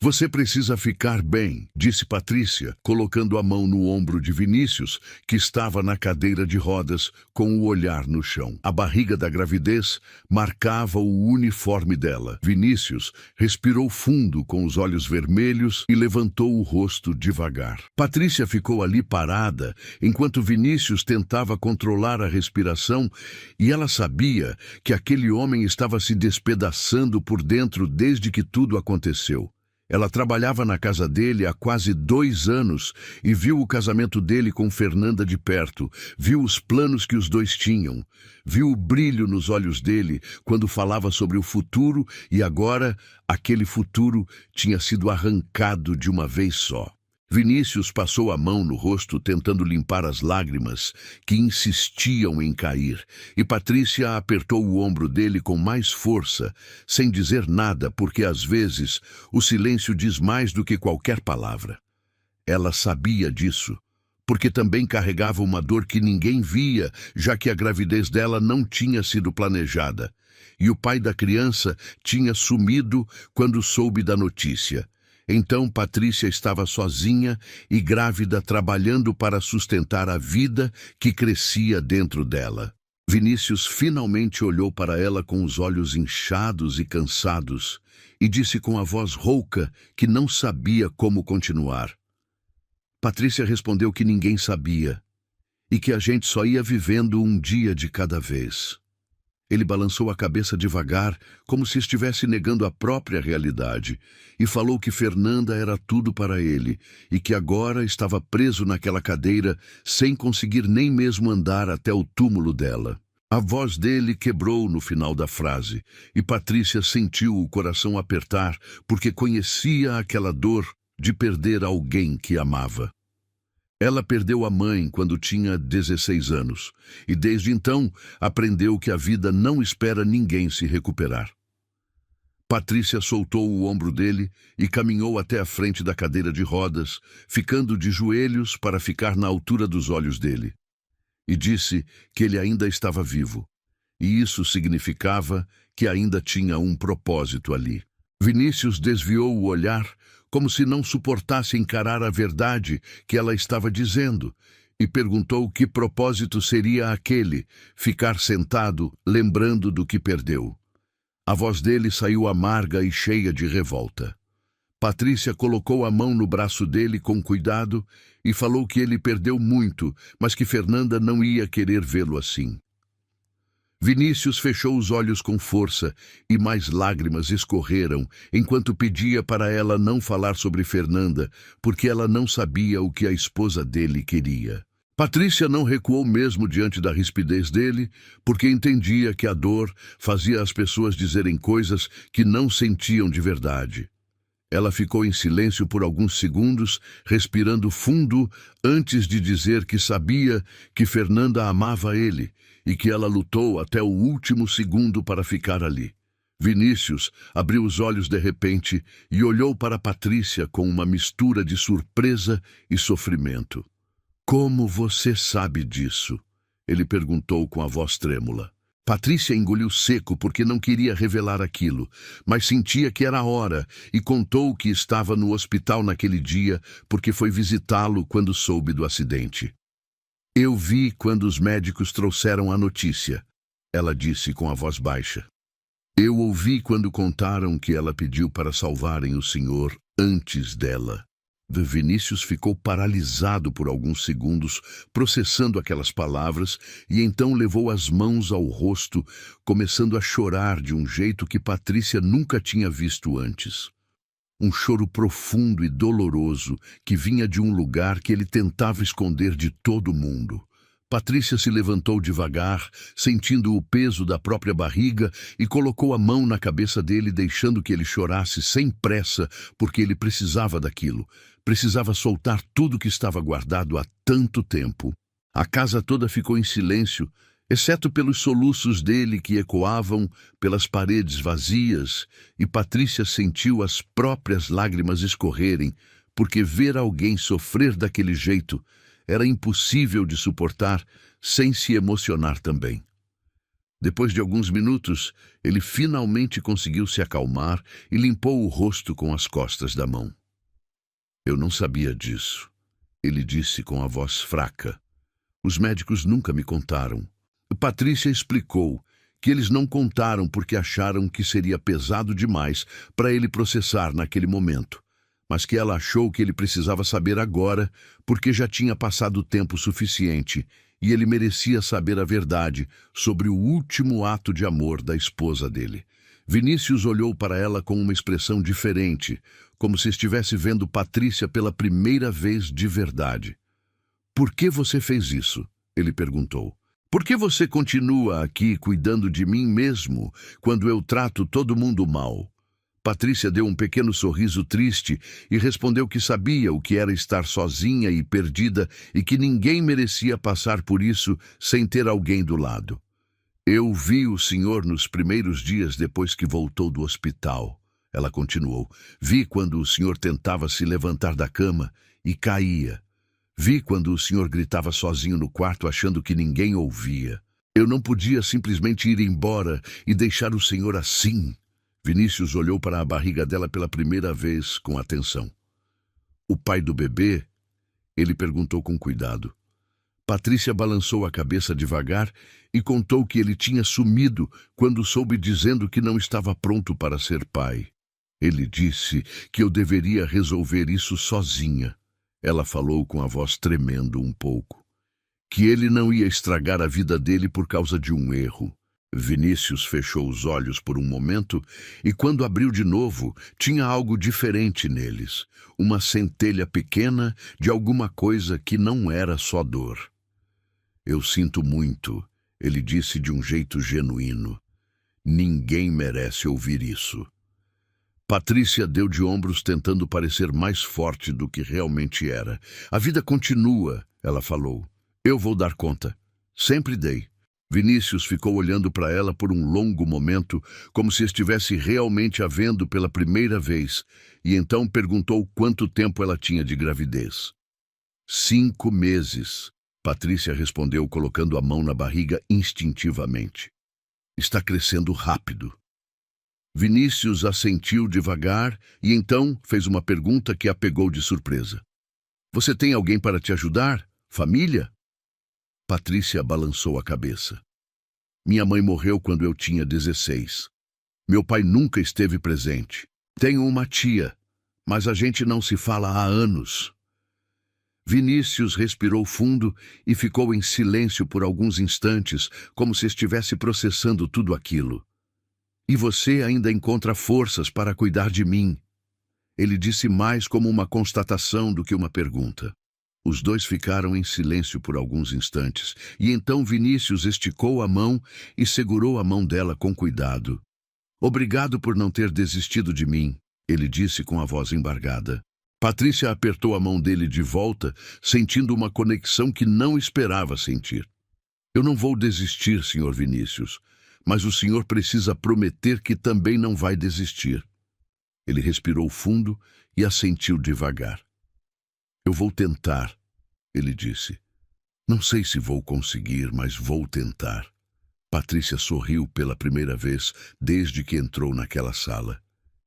Você precisa ficar bem, disse Patrícia, colocando a mão no ombro de Vinícius, que estava na cadeira de rodas, com o olhar no chão. A barriga da gravidez marcava o uniforme dela. Vinícius respirou fundo com os olhos vermelhos e levantou o rosto devagar. Patrícia ficou ali parada, enquanto Vinícius tentava controlar a respiração, e ela sabia que aquele homem estava se despedaçando por dentro desde que tudo aconteceu. Ela trabalhava na casa dele há quase 2 anos e viu o casamento dele com Fernanda de perto, viu os planos que os dois tinham, viu o brilho nos olhos dele quando falava sobre o futuro e agora aquele futuro tinha sido arrancado de uma vez só. Vinícius passou a mão no rosto tentando limpar as lágrimas que insistiam em cair, e Patrícia apertou o ombro dele com mais força, sem dizer nada, porque às vezes o silêncio diz mais do que qualquer palavra. Ela sabia disso, porque também carregava uma dor que ninguém via, já que a gravidez dela não tinha sido planejada, e o pai da criança tinha sumido quando soube da notícia. Então Patrícia estava sozinha e grávida, trabalhando para sustentar a vida que crescia dentro dela. Vinícius finalmente olhou para ela com os olhos inchados e cansados e disse com a voz rouca que não sabia como continuar. Patrícia respondeu que ninguém sabia e que a gente só ia vivendo um dia de cada vez. Ele balançou a cabeça devagar, como se estivesse negando a própria realidade, e falou que Fernanda era tudo para ele, e que agora estava preso naquela cadeira, sem conseguir nem mesmo andar até o túmulo dela. A voz dele quebrou no final da frase, e Patrícia sentiu o coração apertar, porque conhecia aquela dor de perder alguém que amava. Ela perdeu a mãe quando tinha 16 anos, e desde então aprendeu que a vida não espera ninguém se recuperar. Patrícia soltou o ombro dele e caminhou até a frente da cadeira de rodas, ficando de joelhos para ficar na altura dos olhos dele. E disse que ele ainda estava vivo, e isso significava que ainda tinha um propósito ali. Vinícius desviou o olhar, como se não suportasse encarar a verdade que ela estava dizendo, e perguntou que propósito seria aquele, ficar sentado, lembrando do que perdeu. A voz dele saiu amarga e cheia de revolta. Patrícia colocou a mão no braço dele com cuidado e falou que ele perdeu muito, mas que Fernanda não ia querer vê-lo assim. Vinícius fechou os olhos com força e mais lágrimas escorreram, enquanto pedia para ela não falar sobre Fernanda, porque ela não sabia o que a esposa dele queria. Patrícia não recuou mesmo diante da rispidez dele, porque entendia que a dor fazia as pessoas dizerem coisas que não sentiam de verdade. Ela ficou em silêncio por alguns segundos, respirando fundo, antes de dizer que sabia que Fernanda amava ele e que ela lutou até o último segundo para ficar ali. Vinícius abriu os olhos de repente e olhou para Patrícia com uma mistura de surpresa e sofrimento. "Como você sabe disso?" ele perguntou com a voz trêmula. Patrícia engoliu seco porque não queria revelar aquilo, mas sentia que era a hora e contou que estava no hospital naquele dia porque foi visitá-lo quando soube do acidente. "Eu vi quando os médicos trouxeram a notícia", ela disse com a voz baixa. "Eu ouvi quando contaram que ela pediu para salvarem o senhor antes dela." Vinícius ficou paralisado por alguns segundos, processando aquelas palavras, e então levou as mãos ao rosto, começando a chorar de um jeito que Patrícia nunca tinha visto antes. Um choro profundo e doloroso que vinha de um lugar que ele tentava esconder de todo mundo. Patrícia se levantou devagar, sentindo o peso da própria barriga, e colocou a mão na cabeça dele, deixando que ele chorasse sem pressa, porque ele precisava daquilo. Precisava soltar tudo que estava guardado há tanto tempo. A casa toda ficou em silêncio, exceto pelos soluços dele que ecoavam pelas paredes vazias, e Patrícia sentiu as próprias lágrimas escorrerem, porque ver alguém sofrer daquele jeito era impossível de suportar sem se emocionar também. Depois de alguns minutos, ele finalmente conseguiu se acalmar e limpou o rosto com as costas da mão. Eu não sabia disso, ele disse com a voz fraca. Os médicos nunca me contaram. Patrícia explicou que eles não contaram porque acharam que seria pesado demais para ele processar naquele momento, mas que ela achou que ele precisava saber agora porque já tinha passado tempo suficiente e ele merecia saber a verdade sobre o último ato de amor da esposa dele. Vinícius olhou para ela com uma expressão diferente, como se estivesse vendo Patrícia pela primeira vez de verdade. "Por que você fez isso?" ele perguntou. "Por que você continua aqui cuidando de mim mesmo quando eu trato todo mundo mal?" Patrícia deu um pequeno sorriso triste e respondeu que sabia o que era estar sozinha e perdida e que ninguém merecia passar por isso sem ter alguém do lado. "Eu vi o senhor nos primeiros dias depois que voltou do hospital", ela continuou. "Vi quando o senhor tentava se levantar da cama e caía. Vi quando o senhor gritava sozinho no quarto achando que ninguém ouvia. Eu não podia simplesmente ir embora e deixar o senhor assim." Vinícius olhou para a barriga dela pela primeira vez com atenção. "O pai do bebê?" ele perguntou com cuidado. Patrícia balançou a cabeça devagar e contou que ele tinha sumido quando soube dizendo que não estava pronto para ser pai. "Ele disse que eu deveria resolver isso sozinha." Ela falou com a voz tremendo um pouco. "Que ele não ia estragar a vida dele por causa de um erro." Vinícius fechou os olhos por um momento e, quando abriu de novo, tinha algo diferente neles. Uma centelha pequena de alguma coisa que não era só dor. "Eu sinto muito", ele disse de um jeito genuíno. "Ninguém merece ouvir isso." Patrícia deu de ombros tentando parecer mais forte do que realmente era. "A vida continua", ela falou. "Eu vou dar conta. Sempre dei." Vinícius ficou olhando para ela por um longo momento, como se estivesse realmente a vendo pela primeira vez, e então perguntou quanto tempo ela tinha de gravidez. 5 meses, Patrícia respondeu colocando a mão na barriga instintivamente. "Está crescendo rápido." Vinícius assentiu devagar e então fez uma pergunta que a pegou de surpresa. "Você tem alguém para te ajudar? Família?" Patrícia balançou a cabeça. "Minha mãe morreu quando eu tinha 16. Meu pai nunca esteve presente. Tenho uma tia, mas a gente não se fala há anos." Vinícius respirou fundo e ficou em silêncio por alguns instantes, como se estivesse processando tudo aquilo. "E você ainda encontra forças para cuidar de mim?" Ele disse mais como uma constatação do que uma pergunta. Os dois ficaram em silêncio por alguns instantes, e então Vinícius esticou a mão e segurou a mão dela com cuidado. "Obrigado por não ter desistido de mim", ele disse com a voz embargada. Patrícia apertou a mão dele de volta, sentindo uma conexão que não esperava sentir. "Eu não vou desistir, Sr. Vinícius, mas o senhor precisa prometer que também não vai desistir." Ele respirou fundo e assentiu devagar. "Eu vou tentar", ele disse. "Não sei se vou conseguir, mas vou tentar." Patrícia sorriu pela primeira vez desde que entrou naquela sala.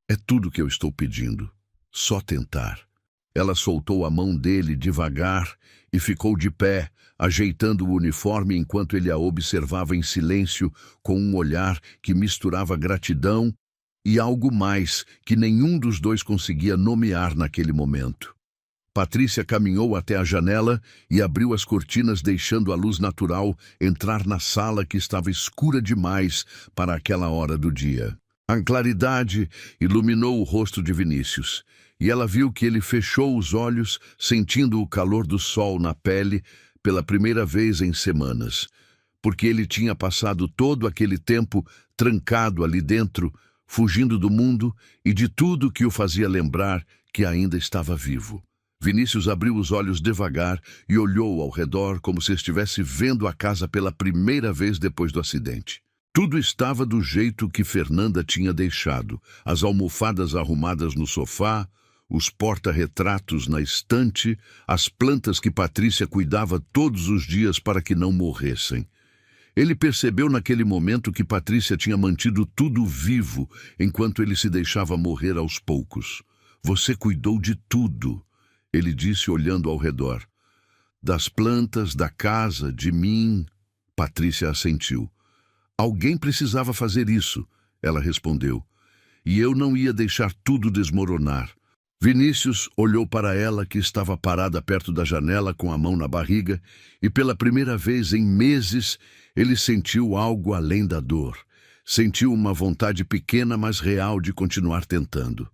"É tudo que eu estou pedindo. Só tentar." Ela soltou a mão dele devagar e ficou de pé, ajeitando o uniforme enquanto ele a observava em silêncio com um olhar que misturava gratidão e algo mais que nenhum dos dois conseguia nomear naquele momento. Patrícia caminhou até a janela e abriu as cortinas, deixando a luz natural entrar na sala que estava escura demais para aquela hora do dia. A claridade iluminou o rosto de Vinícius, e ela viu que ele fechou os olhos, sentindo o calor do sol na pele pela primeira vez em semanas, porque ele tinha passado todo aquele tempo trancado ali dentro, fugindo do mundo e de tudo que o fazia lembrar que ainda estava vivo. Vinícius abriu os olhos devagar e olhou ao redor como se estivesse vendo a casa pela primeira vez depois do acidente. Tudo estava do jeito que Fernanda tinha deixado, as almofadas arrumadas no sofá, os porta-retratos na estante, as plantas que Patrícia cuidava todos os dias para que não morressem. Ele percebeu naquele momento que Patrícia tinha mantido tudo vivo enquanto ele se deixava morrer aos poucos. Você cuidou de tudo, ele disse olhando ao redor. Das plantas, da casa, de mim. Patrícia assentiu. Alguém precisava fazer isso, ela respondeu. E eu não ia deixar tudo desmoronar. Vinícius olhou para ela, que estava parada perto da janela com a mão na barriga, e pela primeira vez em meses ele sentiu algo além da dor. Sentiu uma vontade pequena, mas real de continuar tentando.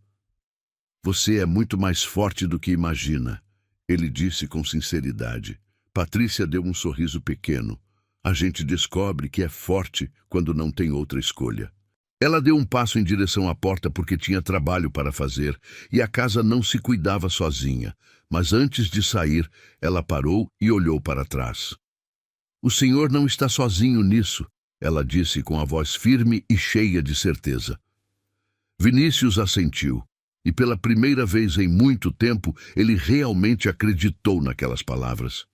Você é muito mais forte do que imagina, ele disse com sinceridade. Patrícia deu um sorriso pequeno. A gente descobre que é forte quando não tem outra escolha. Ela deu um passo em direção à porta porque tinha trabalho para fazer e a casa não se cuidava sozinha. Mas antes de sair, ela parou e olhou para trás. O senhor não está sozinho nisso, ela disse com a voz firme e cheia de certeza. Vinícius assentiu, e pela primeira vez em muito tempo ele realmente acreditou naquelas palavras.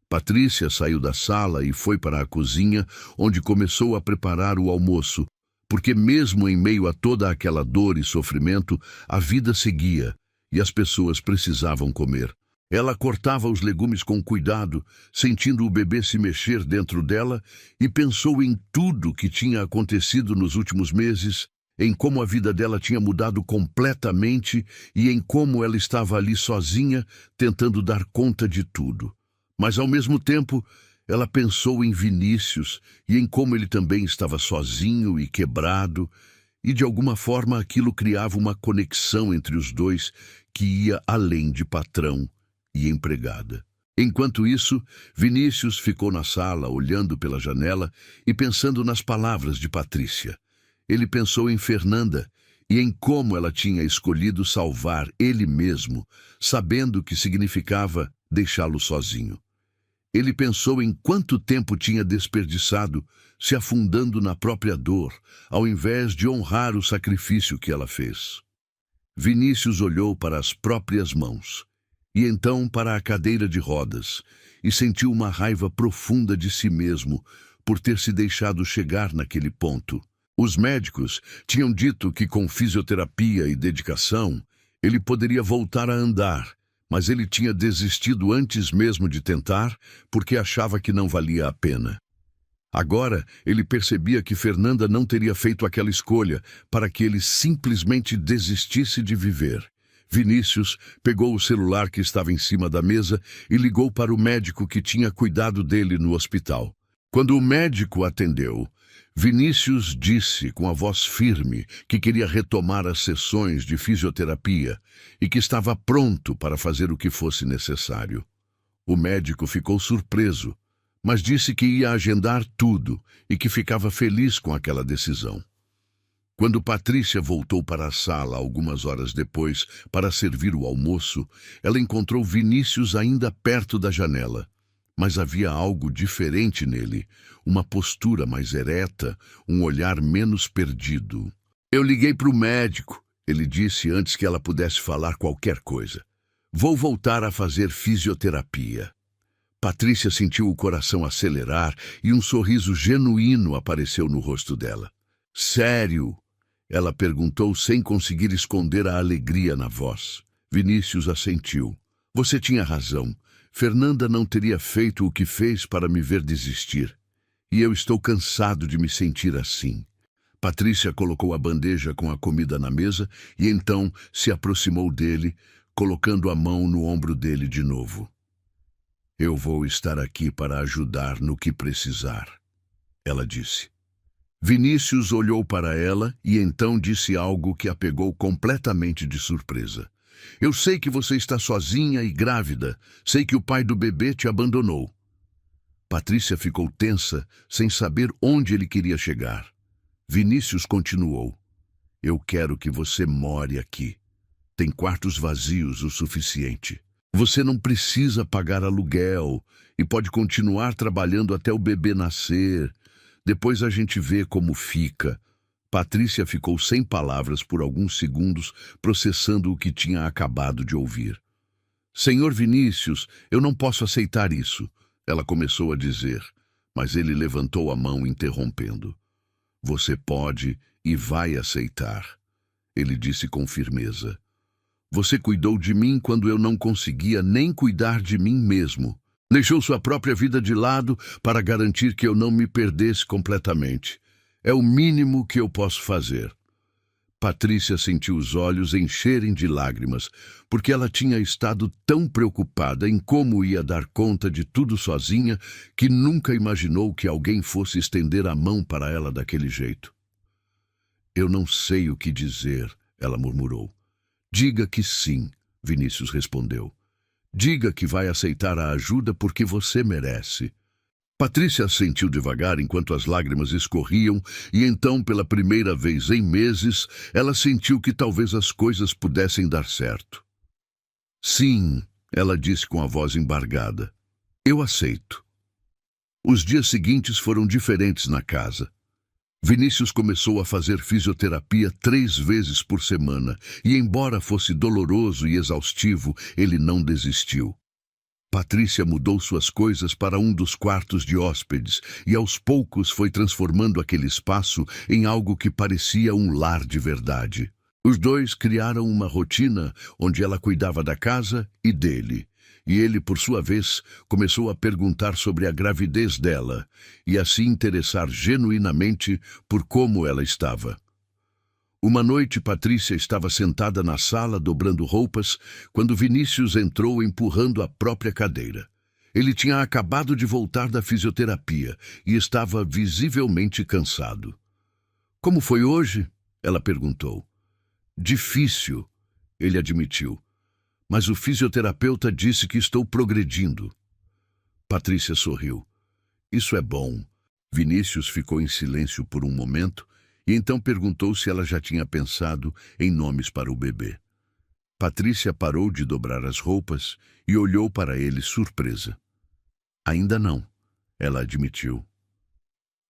Patrícia saiu da sala e foi para a cozinha, onde começou a preparar o almoço, porque mesmo em meio a toda aquela dor e sofrimento, a vida seguia e as pessoas precisavam comer. Ela cortava os legumes com cuidado, sentindo o bebê se mexer dentro dela, e pensou em tudo que tinha acontecido nos últimos meses, em como a vida dela tinha mudado completamente e em como ela estava ali sozinha, tentando dar conta de tudo. Mas, ao mesmo tempo, ela pensou em Vinícius e em como ele também estava sozinho e quebrado, e de alguma forma aquilo criava uma conexão entre os dois que ia além de patrão e empregada. Enquanto isso, Vinícius ficou na sala, olhando pela janela e pensando nas palavras de Patrícia. Ele pensou em Fernanda e em como ela tinha escolhido salvar ele mesmo, sabendo que significava deixá-lo sozinho. Ele pensou em quanto tempo tinha desperdiçado, se afundando na própria dor, ao invés de honrar o sacrifício que ela fez. Vinícius olhou para as próprias mãos, e então para a cadeira de rodas, e sentiu uma raiva profunda de si mesmo por ter se deixado chegar naquele ponto. Os médicos tinham dito que com fisioterapia e dedicação, ele poderia voltar a andar, mas ele tinha desistido antes mesmo de tentar, porque achava que não valia a pena. Agora, ele percebia que Fernanda não teria feito aquela escolha para que ele simplesmente desistisse de viver. Vinícius pegou o celular que estava em cima da mesa e ligou para o médico que tinha cuidado dele no hospital. Quando o médico atendeu, Vinícius disse com a voz firme que queria retomar as sessões de fisioterapia e que estava pronto para fazer o que fosse necessário. O médico ficou surpreso, mas disse que ia agendar tudo e que ficava feliz com aquela decisão. Quando Patrícia voltou para a sala algumas horas depois para servir o almoço, ela encontrou Vinícius ainda perto da janela. Mas havia algo diferente nele, uma postura mais ereta, um olhar menos perdido. Eu liguei para o médico, ele disse antes que ela pudesse falar qualquer coisa. Vou voltar a fazer fisioterapia. Patrícia sentiu o coração acelerar e um sorriso genuíno apareceu no rosto dela. Sério? Ela perguntou sem conseguir esconder a alegria na voz. Vinícius assentiu. Você tinha razão. Fernanda não teria feito o que fez para me ver desistir. E eu estou cansado de me sentir assim. Patrícia colocou a bandeja com a comida na mesa e então se aproximou dele, colocando a mão no ombro dele de novo. Eu vou estar aqui para ajudar no que precisar, ela disse. Vinícius olhou para ela e então disse algo que a pegou completamente de surpresa. Eu sei que você está sozinha e grávida. Sei que o pai do bebê te abandonou. Patrícia ficou tensa, sem saber onde ele queria chegar. Vinícius continuou. Eu quero que você more aqui. Tem quartos vazios o suficiente. Você não precisa pagar aluguel e pode continuar trabalhando até o bebê nascer. Depois a gente vê como fica. Patrícia ficou sem palavras por alguns segundos, processando o que tinha acabado de ouvir. Senhor Vinícius, eu não posso aceitar isso, ela começou a dizer. Mas ele levantou a mão, interrompendo. Você pode e vai aceitar. Ele disse com firmeza. Você cuidou de mim quando eu não conseguia nem cuidar de mim mesmo. Deixou sua própria vida de lado para garantir que eu não me perdesse completamente. É o mínimo que eu posso fazer. Patrícia sentiu os olhos encherem de lágrimas, porque ela tinha estado tão preocupada em como ia dar conta de tudo sozinha que nunca imaginou que alguém fosse estender a mão para ela daquele jeito. Eu não sei o que dizer, ela murmurou. Diga que sim, Vinícius respondeu. Diga que vai aceitar a ajuda porque você merece. Patrícia assentiu devagar enquanto as lágrimas escorriam e então, pela primeira vez em meses, ela sentiu que talvez as coisas pudessem dar certo. Sim, ela disse com a voz embargada. Eu aceito. Os dias seguintes foram diferentes na casa. Vinícius começou a fazer fisioterapia 3 vezes por semana e, embora fosse doloroso e exaustivo, ele não desistiu. Patrícia mudou suas coisas para um dos quartos de hóspedes e aos poucos foi transformando aquele espaço em algo que parecia um lar de verdade. Os dois criaram uma rotina onde ela cuidava da casa e dele. E ele, por sua vez, começou a perguntar sobre a gravidez dela e a se interessar genuinamente por como ela estava. Uma noite, Patrícia estava sentada na sala, dobrando roupas, quando Vinícius entrou empurrando a própria cadeira. Ele tinha acabado de voltar da fisioterapia e estava visivelmente cansado. Como foi hoje? Ela perguntou. Difícil, ele admitiu. Mas o fisioterapeuta disse que estou progredindo. Patrícia sorriu. Isso é bom. Vinícius ficou em silêncio por um momento e então perguntou se ela já tinha pensado em nomes para o bebê. Patrícia parou de dobrar as roupas e olhou para ele surpresa. Ainda não, ela admitiu.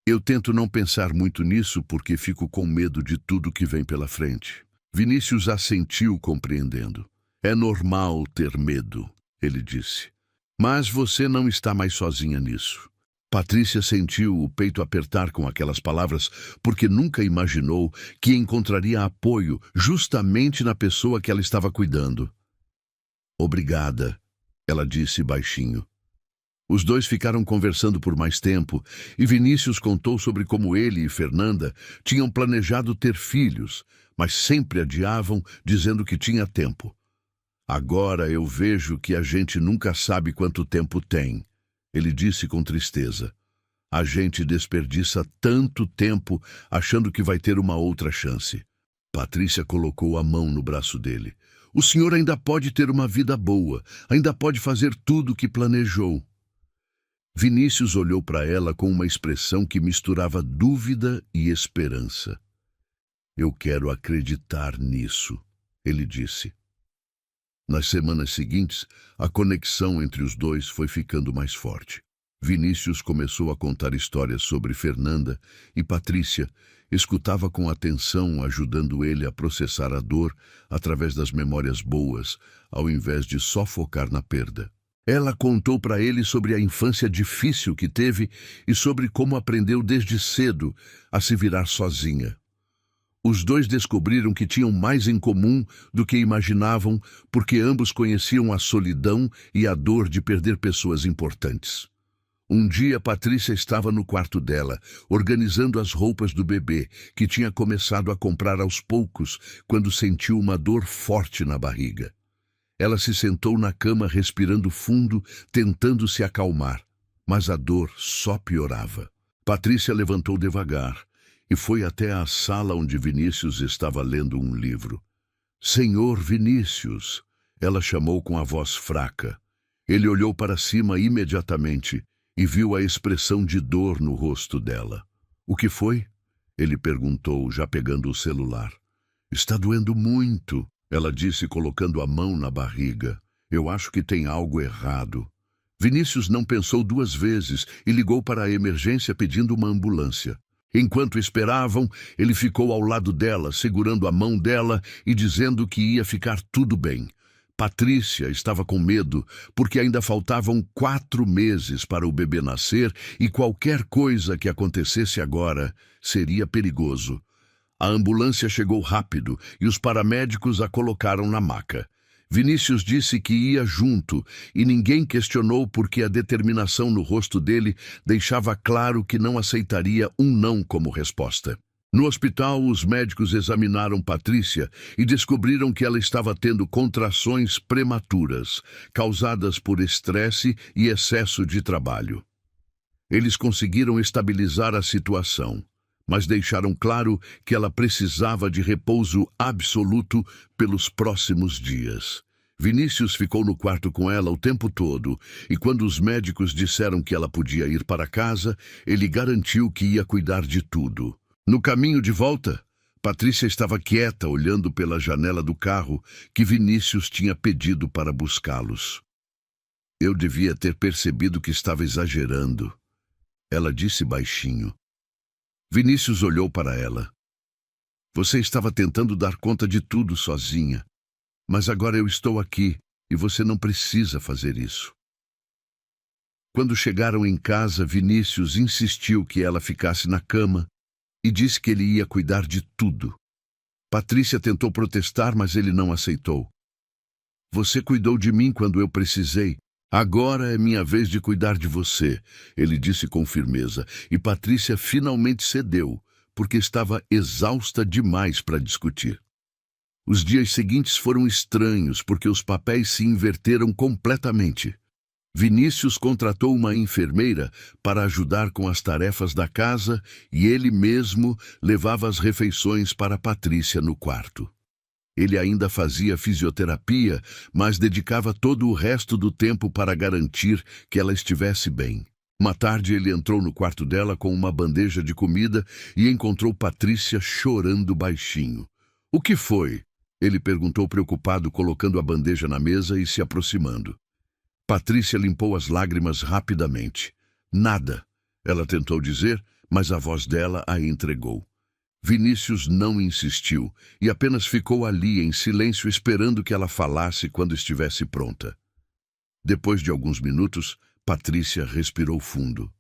Eu tento não pensar muito nisso porque fico com medo de tudo que vem pela frente. Vinícius assentiu, compreendendo. É normal ter medo, ele disse. Mas você não está mais sozinha nisso. Patrícia sentiu o peito apertar com aquelas palavras porque nunca imaginou que encontraria apoio justamente na pessoa que ela estava cuidando. Obrigada, ela disse baixinho. Os dois ficaram conversando por mais tempo e Vinícius contou sobre como ele e Fernanda tinham planejado ter filhos, mas sempre adiavam, dizendo que tinha tempo. Agora eu vejo que a gente nunca sabe quanto tempo tem, ele disse com tristeza. A gente desperdiça tanto tempo achando que vai ter uma outra chance. Patrícia colocou a mão no braço dele. O senhor ainda pode ter uma vida boa, ainda pode fazer tudo o que planejou. Vinícius olhou para ela com uma expressão que misturava dúvida e esperança. Eu quero acreditar nisso, ele disse. Nas semanas seguintes, a conexão entre os dois foi ficando mais forte. Vinícius começou a contar histórias sobre Fernanda e Patrícia escutava com atenção, ajudando ele a processar a dor através das memórias boas, ao invés de só focar na perda. Ela contou para ele sobre a infância difícil que teve e sobre como aprendeu desde cedo a se virar sozinha. Os dois descobriram que tinham mais em comum do que imaginavam, porque ambos conheciam a solidão e a dor de perder pessoas importantes. Um dia, Patrícia estava no quarto dela, organizando as roupas do bebê, que tinha começado a comprar aos poucos, quando sentiu uma dor forte na barriga. Ela se sentou na cama respirando fundo, tentando se acalmar, mas a dor só piorava. Patrícia levantou devagar e foi até a sala onde Vinícius estava lendo um livro. Senhor Vinícius, ela chamou com a voz fraca. Ele olhou para cima imediatamente e viu a expressão de dor no rosto dela. O que foi? Ele perguntou, já pegando o celular. Está doendo muito, ela disse, colocando a mão na barriga. Eu acho que tem algo errado. Vinícius não pensou 2 vezes e ligou para a emergência pedindo uma ambulância. Enquanto esperavam, ele ficou ao lado dela, segurando a mão dela e dizendo que ia ficar tudo bem. Patrícia estava com medo, porque ainda faltavam 4 meses para o bebê nascer e qualquer coisa que acontecesse agora seria perigoso. A ambulância chegou rápido e os paramédicos a colocaram na maca. Vinícius disse que ia junto e ninguém questionou porque a determinação no rosto dele deixava claro que não aceitaria um não como resposta. No hospital, os médicos examinaram Patrícia e descobriram que ela estava tendo contrações prematuras, causadas por estresse e excesso de trabalho. Eles conseguiram estabilizar a situação, mas deixaram claro que ela precisava de repouso absoluto pelos próximos dias. Vinícius ficou no quarto com ela o tempo todo, e quando os médicos disseram que ela podia ir para casa, ele garantiu que ia cuidar de tudo. No caminho de volta, Patrícia estava quieta olhando pela janela do carro que Vinícius tinha pedido para buscá-los. Eu devia ter percebido que estava exagerando, ela disse baixinho. Vinícius olhou para ela. Você estava tentando dar conta de tudo sozinha, mas agora eu estou aqui e você não precisa fazer isso. Quando chegaram em casa, Vinícius insistiu que ela ficasse na cama e disse que ele ia cuidar de tudo. Patrícia tentou protestar, mas ele não aceitou. Você cuidou de mim quando eu precisei. Agora é minha vez de cuidar de você, ele disse com firmeza, e Patrícia finalmente cedeu, porque estava exausta demais para discutir. Os dias seguintes foram estranhos, porque os papéis se inverteram completamente. Vinícius contratou uma enfermeira para ajudar com as tarefas da casa e ele mesmo levava as refeições para Patrícia no quarto. Ele ainda fazia fisioterapia, mas dedicava todo o resto do tempo para garantir que ela estivesse bem. Uma tarde ele entrou no quarto dela com uma bandeja de comida e encontrou Patrícia chorando baixinho. O que foi? Ele perguntou preocupado, colocando a bandeja na mesa e se aproximando. Patrícia limpou as lágrimas rapidamente. Nada, ela tentou dizer, mas a voz dela a entregou. Vinícius não insistiu e apenas ficou ali em silêncio esperando que ela falasse quando estivesse pronta. Depois de alguns minutos, Patrícia respirou fundo.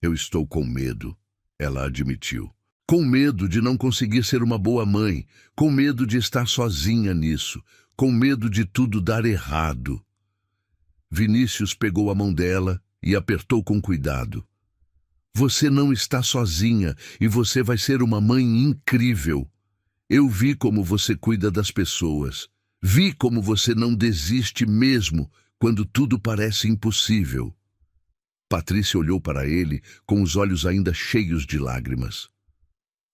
Eu estou com medo, ela admitiu. Com medo de não conseguir ser uma boa mãe, com medo de estar sozinha nisso, com medo de tudo dar errado. Vinícius pegou a mão dela e apertou com cuidado. Você não está sozinha e você vai ser uma mãe incrível. Eu vi como você cuida das pessoas. Vi como você não desiste mesmo quando tudo parece impossível. Patrícia olhou para ele com os olhos ainda cheios de lágrimas.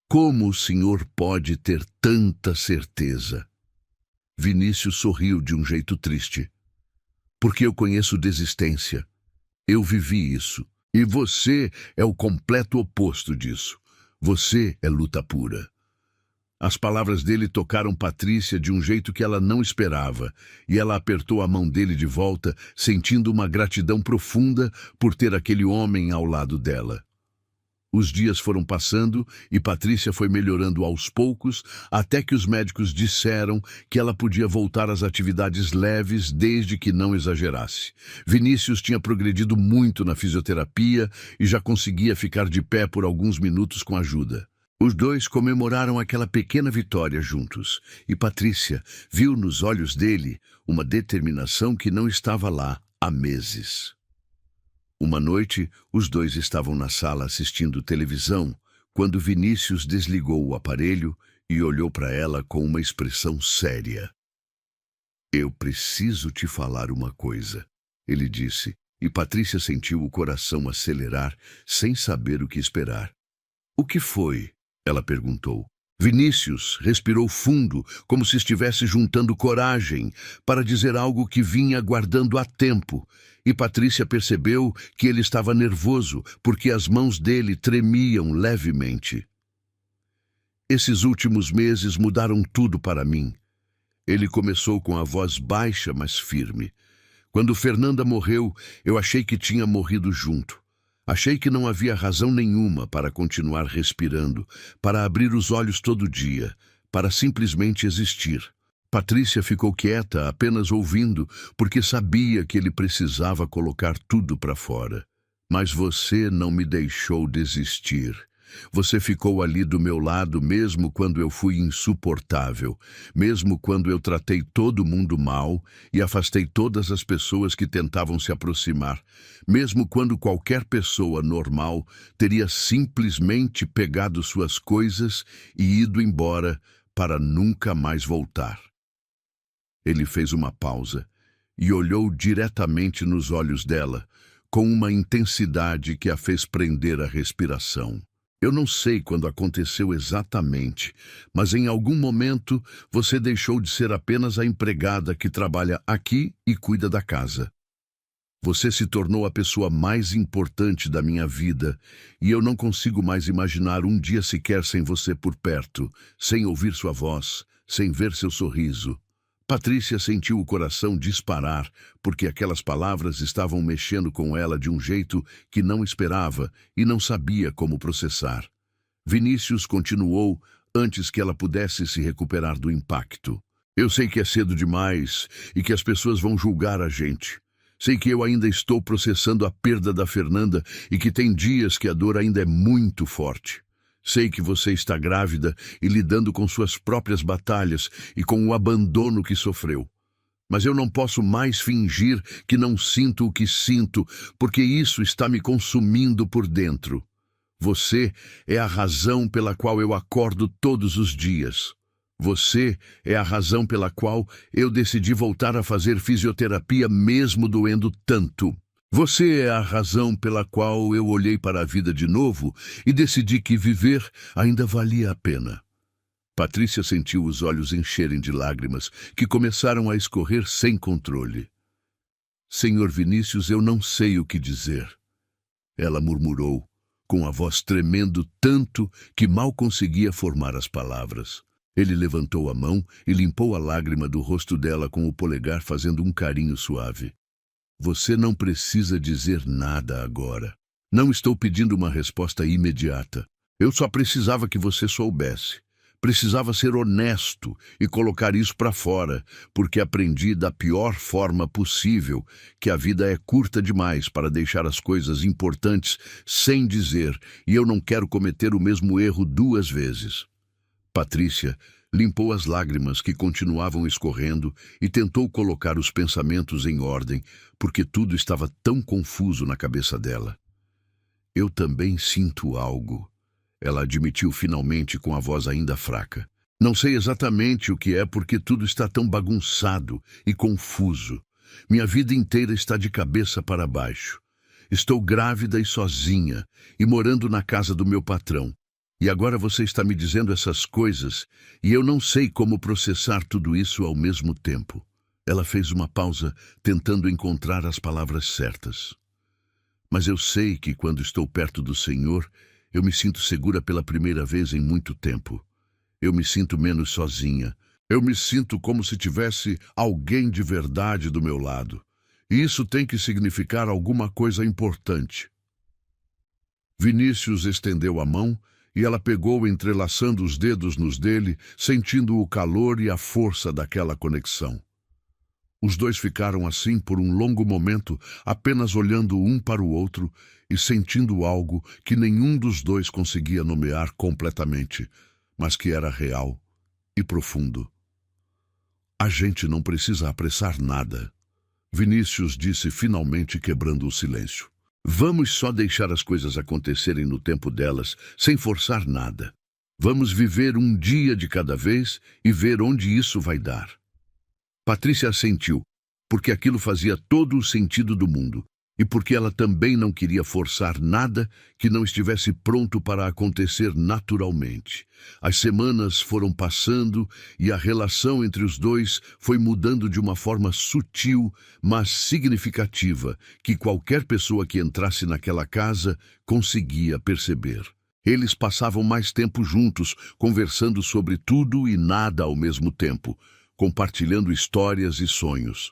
Como o senhor pode ter tanta certeza? Vinícius sorriu de um jeito triste. Porque eu conheço desistência. Eu vivi isso. E você é o completo oposto disso. Você é luta pura. As palavras dele tocaram Patrícia de um jeito que ela não esperava, e ela apertou a mão dele de volta, sentindo uma gratidão profunda por ter aquele homem ao lado dela. Os dias foram passando e Patrícia foi melhorando aos poucos, até que os médicos disseram que ela podia voltar às atividades leves desde que não exagerasse. Vinícius tinha progredido muito na fisioterapia e já conseguia ficar de pé por alguns minutos com ajuda. Os dois comemoraram aquela pequena vitória juntos, e Patrícia viu nos olhos dele uma determinação que não estava lá há meses. Uma noite, os dois estavam na sala assistindo televisão, quando Vinícius desligou o aparelho e olhou para ela com uma expressão séria. Eu preciso te falar uma coisa, ele disse, e Patrícia sentiu o coração acelerar sem saber o que esperar. O que foi? Ela perguntou. Vinícius respirou fundo, como se estivesse juntando coragem para dizer algo que vinha guardando há tempo, e Patrícia percebeu que ele estava nervoso porque as mãos dele tremiam levemente. Esses últimos meses mudaram tudo para mim. Ele começou com a voz baixa, mas firme. Quando Fernanda morreu, eu achei que tinha morrido junto. Achei que não havia razão nenhuma para continuar respirando, para abrir os olhos todo dia, para simplesmente existir. Patrícia ficou quieta, apenas ouvindo, porque sabia que ele precisava colocar tudo para fora. Mas você não me deixou desistir. Você ficou ali do meu lado mesmo quando eu fui insuportável, mesmo quando eu tratei todo mundo mal e afastei todas as pessoas que tentavam se aproximar, mesmo quando qualquer pessoa normal teria simplesmente pegado suas coisas e ido embora para nunca mais voltar. Ele fez uma pausa e olhou diretamente nos olhos dela, com uma intensidade que a fez prender a respiração. Eu não sei quando aconteceu exatamente, mas em algum momento você deixou de ser apenas a empregada que trabalha aqui e cuida da casa. Você se tornou a pessoa mais importante da minha vida e eu não consigo mais imaginar um dia sequer sem você por perto, sem ouvir sua voz, sem ver seu sorriso. Patrícia sentiu o coração disparar, porque aquelas palavras estavam mexendo com ela de um jeito que não esperava e não sabia como processar. Vinícius continuou antes que ela pudesse se recuperar do impacto. Eu sei que é cedo demais e que as pessoas vão julgar a gente. Sei que eu ainda estou processando a perda da Fernanda e que tem dias que a dor ainda é muito forte. Sei que você está grávida e lidando com suas próprias batalhas e com o abandono que sofreu. Mas eu não posso mais fingir que não sinto o que sinto, porque isso está me consumindo por dentro. Você é a razão pela qual eu acordo todos os dias. Você é a razão pela qual eu decidi voltar a fazer fisioterapia mesmo doendo tanto. Você é a razão pela qual eu olhei para a vida de novo e decidi que viver ainda valia a pena. Patrícia sentiu os olhos encherem de lágrimas que começaram a escorrer sem controle. Senhor Vinícius, eu não sei o que dizer. Ela murmurou, com a voz tremendo tanto que mal conseguia formar as palavras. Ele levantou a mão e limpou a lágrima do rosto dela com o polegar, fazendo um carinho suave. Você não precisa dizer nada agora. Não estou pedindo uma resposta imediata. Eu só precisava que você soubesse. Precisava ser honesto e colocar isso para fora, porque aprendi da pior forma possível que a vida é curta demais para deixar as coisas importantes sem dizer, e eu não quero cometer o mesmo erro 2 vezes. Patrícia limpou as lágrimas que continuavam escorrendo e tentou colocar os pensamentos em ordem, porque tudo estava tão confuso na cabeça dela. Eu também sinto algo, ela admitiu finalmente com a voz ainda fraca. Não sei exatamente o que é porque tudo está tão bagunçado e confuso. Minha vida inteira está de cabeça para baixo. Estou grávida e sozinha e morando na casa do meu patrão. E agora você está me dizendo essas coisas e eu não sei como processar tudo isso ao mesmo tempo. Ela fez uma pausa, tentando encontrar as palavras certas. Mas eu sei que quando estou perto do Senhor, eu me sinto segura pela primeira vez em muito tempo. Eu me sinto menos sozinha. Eu me sinto como se tivesse alguém de verdade do meu lado. E isso tem que significar alguma coisa importante. Vinícius estendeu a mão e ela pegou entrelaçando os dedos nos dele, sentindo o calor e a força daquela conexão. Os dois ficaram assim por um longo momento, apenas olhando um para o outro e sentindo algo que nenhum dos dois conseguia nomear completamente, mas que era real e profundo. A gente não precisa apressar nada, Vinícius disse finalmente, quebrando o silêncio. Vamos só deixar as coisas acontecerem no tempo delas, sem forçar nada. Vamos viver um dia de cada vez e ver onde isso vai dar. Patrícia assentiu, porque aquilo fazia todo o sentido do mundo, e porque ela também não queria forçar nada que não estivesse pronto para acontecer naturalmente. As semanas foram passando e a relação entre os dois foi mudando de uma forma sutil, mas significativa, que qualquer pessoa que entrasse naquela casa conseguia perceber. Eles passavam mais tempo juntos, conversando sobre tudo e nada ao mesmo tempo, compartilhando histórias e sonhos.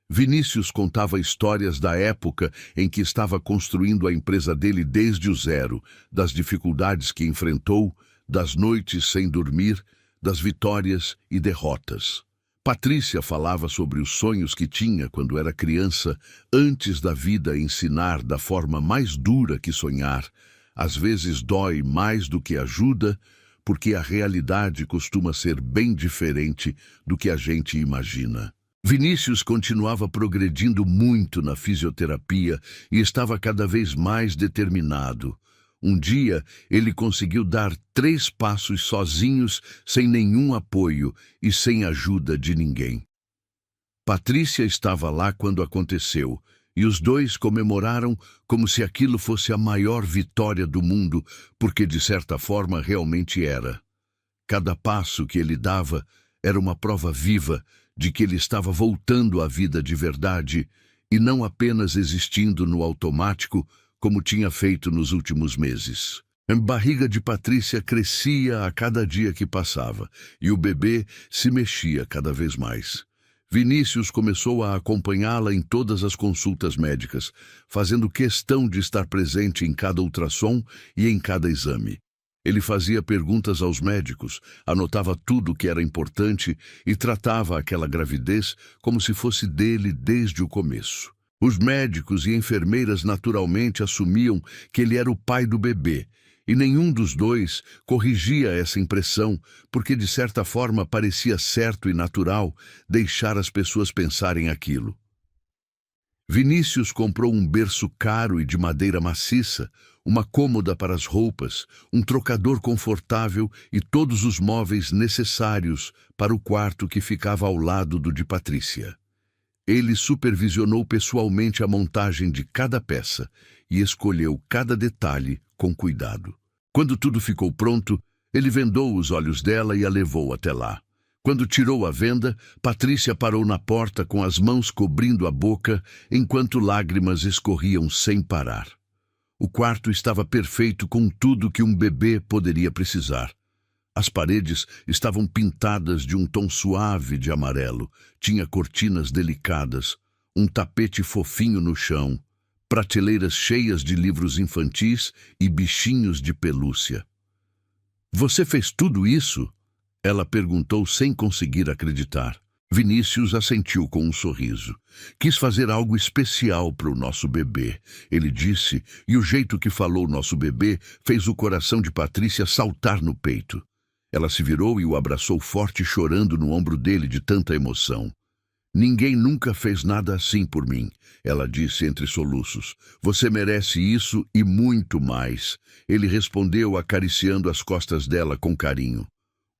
Vinícius contava histórias da época em que estava construindo a empresa dele desde o zero, das dificuldades que enfrentou, das noites sem dormir, das vitórias e derrotas. Patrícia falava sobre os sonhos que tinha quando era criança, antes da vida ensinar da forma mais dura que sonhar. Às vezes dói mais do que ajuda, porque a realidade costuma ser bem diferente do que a gente imagina. Vinícius continuava progredindo muito na fisioterapia e estava cada vez mais determinado. Um dia, ele conseguiu dar 3 passos sozinhos, sem nenhum apoio e sem ajuda de ninguém. Patrícia estava lá quando aconteceu, e os dois comemoraram como se aquilo fosse a maior vitória do mundo, porque de certa forma realmente era. Cada passo que ele dava era uma prova viva de que ele estava voltando à vida de verdade e não apenas existindo no automático, como tinha feito nos últimos meses. A barriga de Patrícia crescia a cada dia que passava, e o bebê se mexia cada vez mais. Vinícius começou a acompanhá-la em todas as consultas médicas, fazendo questão de estar presente em cada ultrassom e em cada exame. Ele fazia perguntas aos médicos, anotava tudo o que era importante e tratava aquela gravidez como se fosse dele desde o começo. Os médicos e enfermeiras naturalmente assumiam que ele era o pai do bebê, e nenhum dos dois corrigia essa impressão, porque de certa forma parecia certo e natural deixar as pessoas pensarem aquilo. Vinícius comprou um berço caro e de madeira maciça, uma cômoda para as roupas, um trocador confortável e todos os móveis necessários para o quarto que ficava ao lado do de Patrícia. Ele supervisionou pessoalmente a montagem de cada peça e escolheu cada detalhe com cuidado. Quando tudo ficou pronto, ele vendou os olhos dela e a levou até lá. Quando tirou a venda, Patrícia parou na porta com as mãos cobrindo a boca, enquanto lágrimas escorriam sem parar. O quarto estava perfeito com tudo que um bebê poderia precisar. As paredes estavam pintadas de um tom suave de amarelo, tinha cortinas delicadas, um tapete fofinho no chão, prateleiras cheias de livros infantis e bichinhos de pelúcia. "Você fez tudo isso?" Ela perguntou sem conseguir acreditar. Vinícius assentiu com um sorriso. "Quis fazer algo especial para o nosso bebê", ele disse, e o jeito que falou nosso bebê fez o coração de Patrícia saltar no peito. Ela se virou e o abraçou forte, chorando no ombro dele de tanta emoção. "Ninguém nunca fez nada assim por mim", ela disse entre soluços. "Você merece isso e muito mais", ele respondeu, acariciando as costas dela com carinho.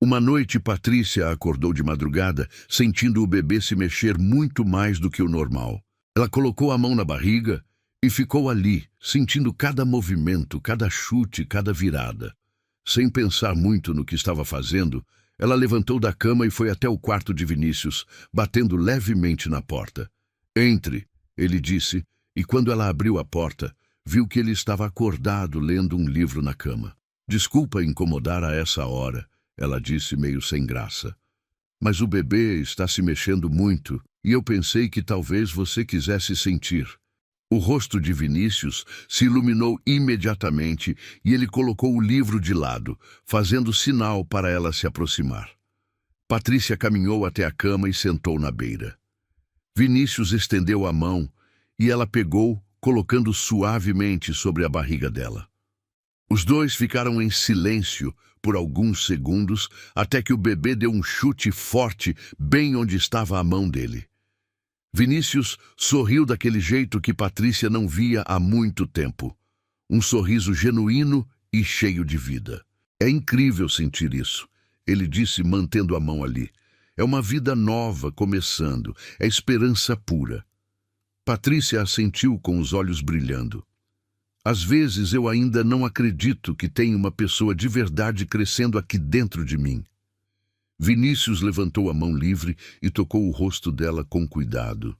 Uma noite, Patrícia acordou de madrugada, sentindo o bebê se mexer muito mais do que o normal. Ela colocou a mão na barriga e ficou ali, sentindo cada movimento, cada chute, cada virada. Sem pensar muito no que estava fazendo, ela levantou da cama e foi até o quarto de Vinícius, batendo levemente na porta. "Entre", ele disse, e quando ela abriu a porta, viu que ele estava acordado lendo um livro na cama. "Desculpa incomodar a essa hora", ela disse meio sem graça. "Mas o bebê está se mexendo muito e eu pensei que talvez você quisesse sentir." O rosto de Vinícius se iluminou imediatamente e ele colocou o livro de lado, fazendo sinal para ela se aproximar. Patrícia caminhou até a cama e sentou na beira. Vinícius estendeu a mão e ela pegou, colocando suavemente sobre a barriga dela. Os dois ficaram em silêncio por alguns segundos até que o bebê deu um chute forte bem onde estava a mão dele. Vinícius sorriu daquele jeito que Patrícia não via há muito tempo. Um sorriso genuíno e cheio de vida. "É incrível sentir isso", ele disse, mantendo a mão ali. "É uma vida nova começando, é esperança pura." Patrícia assentiu com os olhos brilhando. "Às vezes eu ainda não acredito que tem uma pessoa de verdade crescendo aqui dentro de mim." Vinícius levantou a mão livre e tocou o rosto dela com cuidado.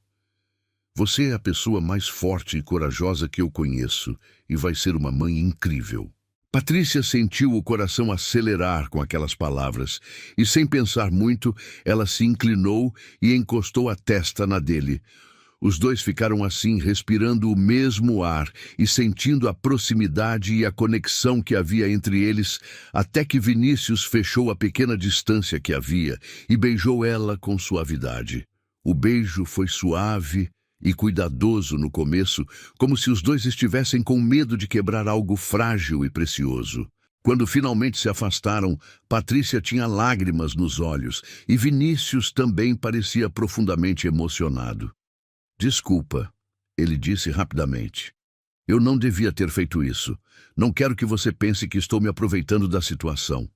"Você é a pessoa mais forte e corajosa que eu conheço e vai ser uma mãe incrível." Patrícia sentiu o coração acelerar com aquelas palavras e, sem pensar muito, ela se inclinou e encostou a testa na dele. Os dois ficaram assim, respirando o mesmo ar e sentindo a proximidade e a conexão que havia entre eles, até que Vinícius fechou a pequena distância que havia e beijou ela com suavidade. O beijo foi suave e cuidadoso no começo, como se os dois estivessem com medo de quebrar algo frágil e precioso. Quando finalmente se afastaram, Patrícia tinha lágrimas nos olhos e Vinícius também parecia profundamente emocionado. Desculpa, ele disse rapidamente. Eu não devia ter feito isso. Não quero que você pense que estou me aproveitando da situação.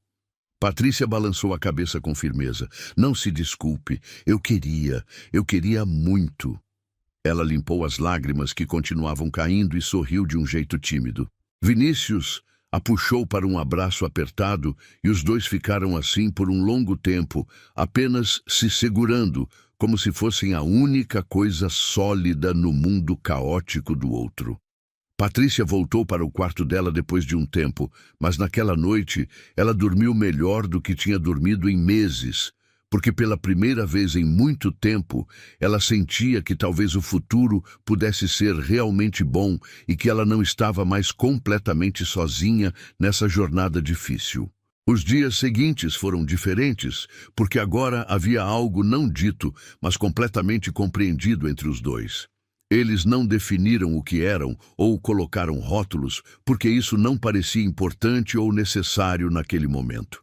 Patrícia balançou a cabeça com firmeza. Não se desculpe. Eu queria muito. Ela limpou as lágrimas que continuavam caindo e sorriu de um jeito tímido. Vinícius a puxou para um abraço apertado e os dois ficaram assim por um longo tempo, apenas se segurando, como se fossem a única coisa sólida no mundo caótico do outro. Patrícia voltou para o quarto dela depois de um tempo, mas naquela noite ela dormiu melhor do que tinha dormido em meses, porque pela primeira vez em muito tempo ela sentia que talvez o futuro pudesse ser realmente bom e que ela não estava mais completamente sozinha nessa jornada difícil. Os dias seguintes foram diferentes, porque agora havia algo não dito, mas completamente compreendido entre os dois. Eles não definiram o que eram ou colocaram rótulos, porque isso não parecia importante ou necessário naquele momento.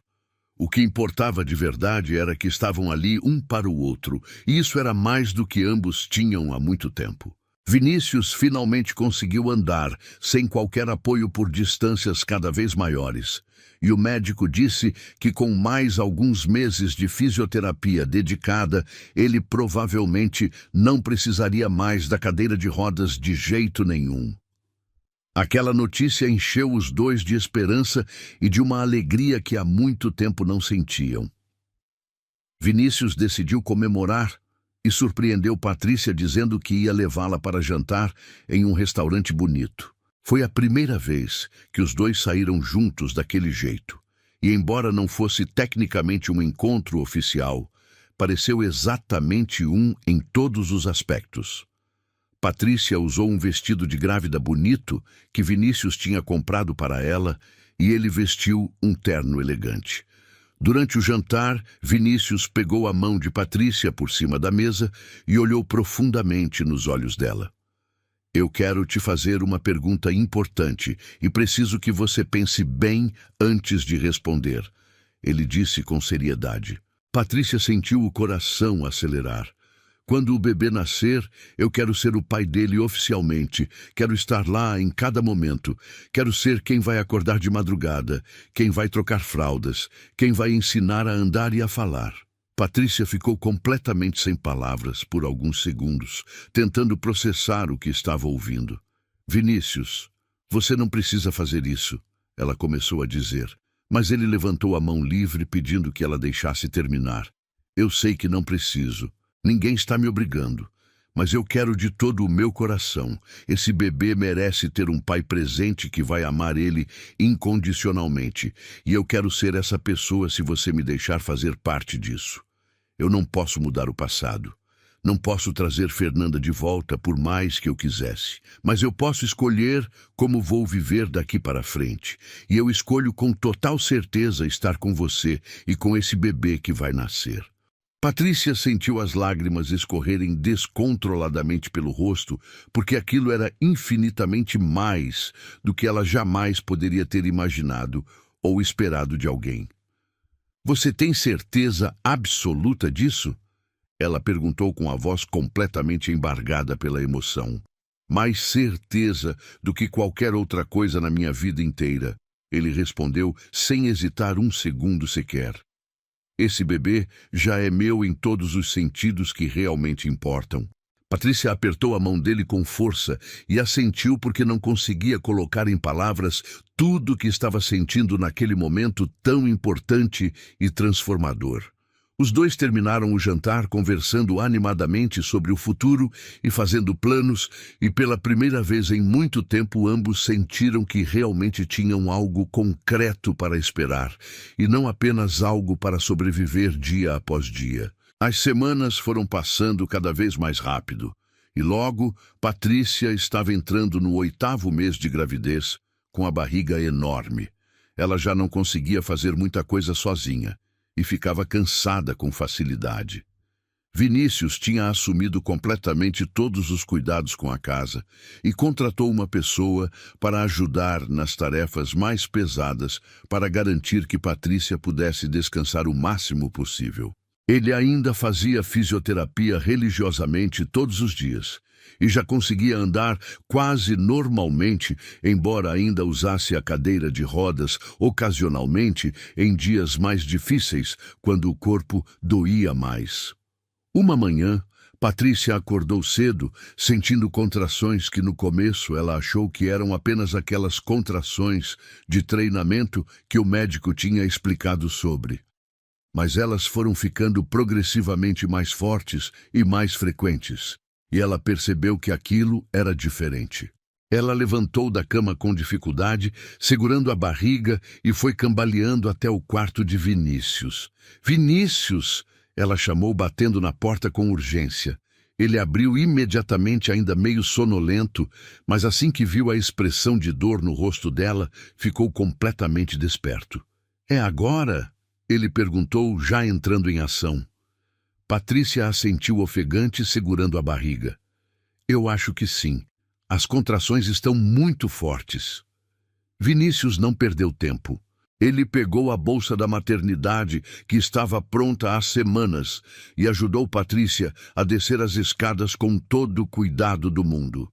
O que importava de verdade era que estavam ali um para o outro, e isso era mais do que ambos tinham há muito tempo. Vinícius finalmente conseguiu andar, sem qualquer apoio por distâncias cada vez maiores. E o médico disse que com mais alguns meses de fisioterapia dedicada, ele provavelmente não precisaria mais da cadeira de rodas de jeito nenhum. Aquela notícia encheu os dois de esperança e de uma alegria que há muito tempo não sentiam. Vinícius decidiu comemorar e surpreendeu Patrícia dizendo que ia levá-la para jantar em um restaurante bonito. Foi a primeira vez que os dois saíram juntos daquele jeito, e embora não fosse tecnicamente um encontro oficial, pareceu exatamente um em todos os aspectos. Patrícia usou um vestido de grávida bonito que Vinícius tinha comprado para ela e ele vestiu um terno elegante. Durante o jantar, Vinícius pegou a mão de Patrícia por cima da mesa e olhou profundamente nos olhos dela. Eu quero te fazer uma pergunta importante e preciso que você pense bem antes de responder, ele disse com seriedade. Patrícia sentiu o coração acelerar. Quando o bebê nascer, eu quero ser o pai dele oficialmente. Quero estar lá em cada momento. Quero ser quem vai acordar de madrugada, quem vai trocar fraldas, quem vai ensinar a andar e a falar. Patrícia ficou completamente sem palavras por alguns segundos, tentando processar o que estava ouvindo. Vinícius, você não precisa fazer isso, ela começou a dizer, mas ele levantou a mão livre pedindo que ela deixasse terminar. Eu sei que não preciso. Ninguém está me obrigando, mas eu quero de todo o meu coração. Esse bebê merece ter um pai presente que vai amar ele incondicionalmente, e eu quero ser essa pessoa se você me deixar fazer parte disso. Eu não posso mudar o passado. Não posso trazer Fernanda de volta por mais que eu quisesse, mas eu posso escolher como vou viver daqui para frente, e eu escolho com total certeza estar com você e com esse bebê que vai nascer. Patrícia sentiu as lágrimas escorrerem descontroladamente pelo rosto, porque aquilo era infinitamente mais do que ela jamais poderia ter imaginado ou esperado de alguém. Você tem certeza absoluta disso? Ela perguntou com a voz completamente embargada pela emoção. Mais certeza do que qualquer outra coisa na minha vida inteira, ele respondeu sem hesitar um segundo sequer. Esse bebê já é meu em todos os sentidos que realmente importam. Patrícia apertou a mão dele com força e assentiu porque não conseguia colocar em palavras tudo o que estava sentindo naquele momento tão importante e transformador. Os dois terminaram o jantar conversando animadamente sobre o futuro e fazendo planos, e pela primeira vez em muito tempo ambos sentiram que realmente tinham algo concreto para esperar, e não apenas algo para sobreviver dia após dia. As semanas foram passando cada vez mais rápido, E logo, Patrícia estava entrando no 8º mês de gravidez, com a barriga enorme. Ela já não conseguia fazer muita coisa sozinha e ficava cansada com facilidade. Vinícius tinha assumido completamente todos os cuidados com a casa e contratou uma pessoa para ajudar nas tarefas mais pesadas para garantir que Patrícia pudesse descansar o máximo possível. Ele ainda fazia fisioterapia religiosamente todos os dias e já conseguia andar quase normalmente, embora ainda usasse a cadeira de rodas ocasionalmente em dias mais difíceis, quando o corpo doía mais. Uma manhã, Patrícia acordou cedo, sentindo contrações que no começo ela achou que eram apenas aquelas contrações de treinamento que o médico tinha explicado sobre. Mas elas foram ficando progressivamente mais fortes e mais frequentes, e ela percebeu que aquilo era diferente. Ela levantou da cama com dificuldade, segurando a barriga, e foi cambaleando até o quarto de Vinícius. "Vinícius!" Ela chamou, batendo na porta com urgência. Ele abriu imediatamente, ainda meio sonolento, mas assim que viu a expressão de dor no rosto dela, ficou completamente desperto. "É agora?" Ele perguntou, já entrando em ação. Patrícia assentiu ofegante, segurando a barriga. "Eu acho que sim. As contrações estão muito fortes." Vinícius não perdeu tempo. Ele pegou a bolsa da maternidade, que estava pronta há semanas, e ajudou Patrícia a descer as escadas com todo o cuidado do mundo.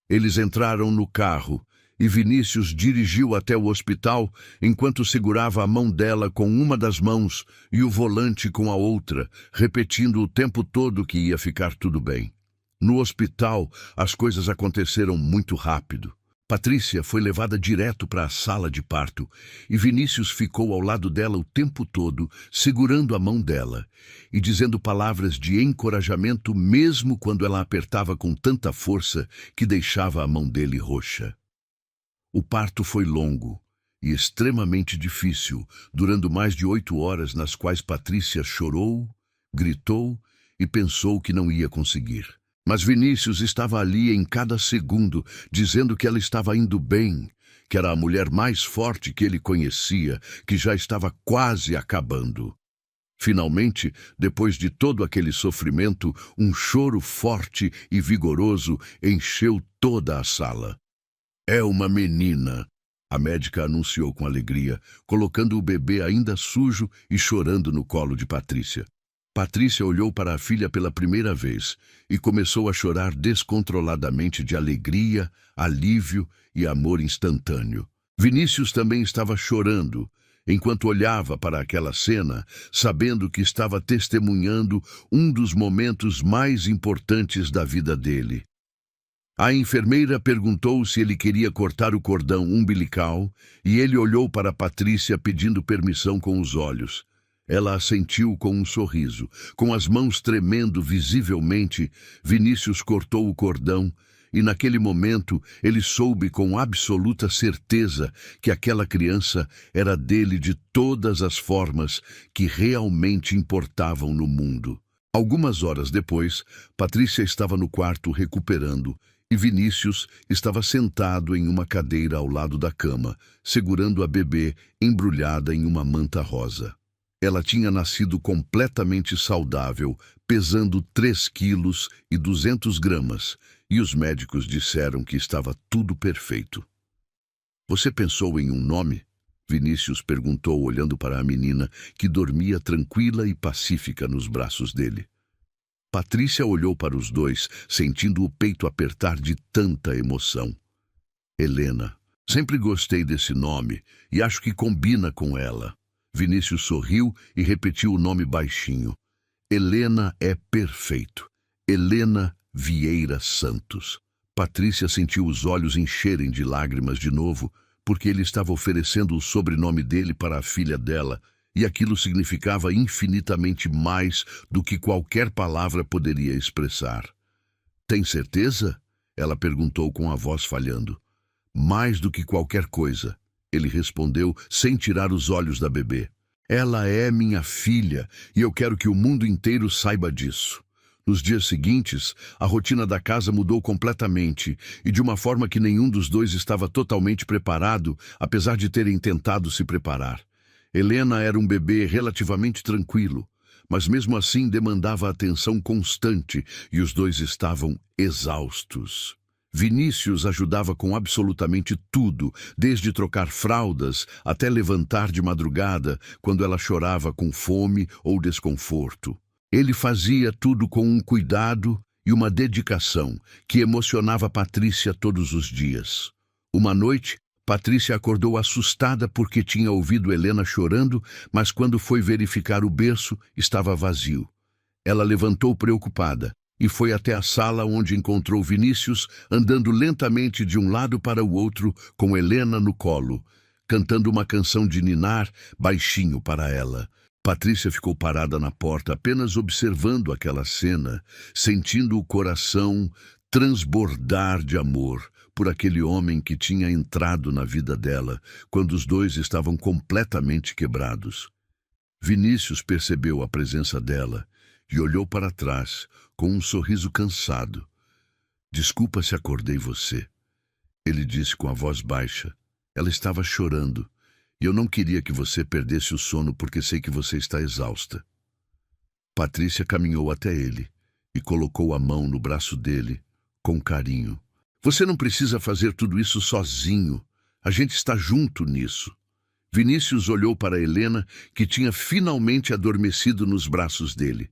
Eles entraram no carro, e Vinícius dirigiu até o hospital enquanto segurava a mão dela com uma das mãos e o volante com a outra, repetindo o tempo todo que ia ficar tudo bem. No hospital, as coisas aconteceram muito rápido. Patrícia foi levada direto para a sala de parto e Vinícius ficou ao lado dela o tempo todo, segurando a mão dela e dizendo palavras de encorajamento mesmo quando ela apertava com tanta força que deixava a mão dele roxa. O parto foi longo e extremamente difícil, durando mais de 8 horas nas quais Patrícia chorou, gritou e pensou que não ia conseguir. Mas Vinícius estava ali em cada segundo, dizendo que ela estava indo bem, que era a mulher mais forte que ele conhecia, que já estava quase acabando. Finalmente, depois de todo aquele sofrimento, um choro forte e vigoroso encheu toda a sala. "É uma menina", a médica anunciou com alegria, colocando o bebê ainda sujo e chorando no colo de Patrícia. Patrícia olhou para a filha pela primeira vez e começou a chorar descontroladamente de alegria, alívio e amor instantâneo. Vinícius também estava chorando, enquanto olhava para aquela cena, sabendo que estava testemunhando um dos momentos mais importantes da vida dele. A enfermeira perguntou se ele queria cortar o cordão umbilical e ele olhou para Patrícia pedindo permissão com os olhos. Ela assentiu com um sorriso. Com as mãos tremendo visivelmente, Vinícius cortou o cordão e naquele momento ele soube com absoluta certeza que aquela criança era dele de todas as formas que realmente importavam no mundo. Algumas horas depois, Patrícia estava no quarto recuperando e Vinícius estava sentado em uma cadeira ao lado da cama, segurando a bebê embrulhada em uma manta rosa. Ela tinha nascido completamente saudável, pesando 3 quilos e 200 gramas, e os médicos disseram que estava tudo perfeito. "Você pensou em um nome?" Vinícius perguntou, olhando para a menina, que dormia tranquila e pacífica nos braços dele. Patrícia olhou para os dois, sentindo o peito apertar de tanta emoção. "Helena. Sempre gostei desse nome e acho que combina com ela." Vinícius sorriu e repetiu o nome baixinho. "Helena é perfeito. Helena Vieira Santos." Patrícia sentiu os olhos encherem de lágrimas de novo, porque ele estava oferecendo o sobrenome dele para a filha dela, e aquilo significava infinitamente mais do que qualquer palavra poderia expressar. "Tem certeza?" ela perguntou com a voz falhando. "Mais do que qualquer coisa." Ele respondeu sem tirar os olhos da bebê. "Ela é minha filha e eu quero que o mundo inteiro saiba disso. Nos dias seguintes, a rotina da casa mudou completamente e de uma forma que nenhum dos dois estava totalmente preparado, apesar de terem tentado se preparar. Helena era um bebê relativamente tranquilo, mas mesmo assim demandava atenção constante e os dois estavam exaustos. Vinícius ajudava com absolutamente tudo, desde trocar fraldas até levantar de madrugada quando ela chorava com fome ou desconforto. Ele fazia tudo com um cuidado e uma dedicação que emocionava Patrícia todos os dias. Uma noite, Patrícia acordou assustada porque tinha ouvido Helena chorando, mas quando foi verificar o berço, estava vazio. Ela levantou preocupada e foi até a sala onde encontrou Vinícius andando lentamente de um lado para o outro com Helena no colo, cantando uma canção de ninar baixinho para ela. Patrícia ficou parada na porta, apenas observando aquela cena, sentindo o coração transbordar de amor por aquele homem que tinha entrado na vida dela quando os dois estavam completamente quebrados. Vinícius percebeu a presença dela e olhou para trás com um sorriso cansado. "Desculpa se acordei você", ele disse com a voz baixa. Ela estava chorando. "E eu não queria que você perdesse o sono porque sei que você está exausta." Patrícia caminhou até ele e colocou a mão no braço dele com carinho. "Você não precisa fazer tudo isso sozinho. A gente está junto nisso." Vinícius olhou para Helena, que tinha finalmente adormecido nos braços dele.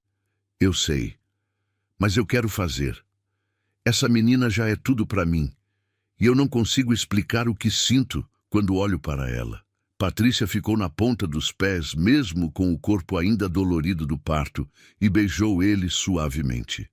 "Eu sei, mas eu quero fazer. Essa menina já é tudo para mim, e eu não consigo explicar o que sinto quando olho para ela." Patrícia ficou na ponta dos pés, mesmo com o corpo ainda dolorido do parto, e beijou ele suavemente.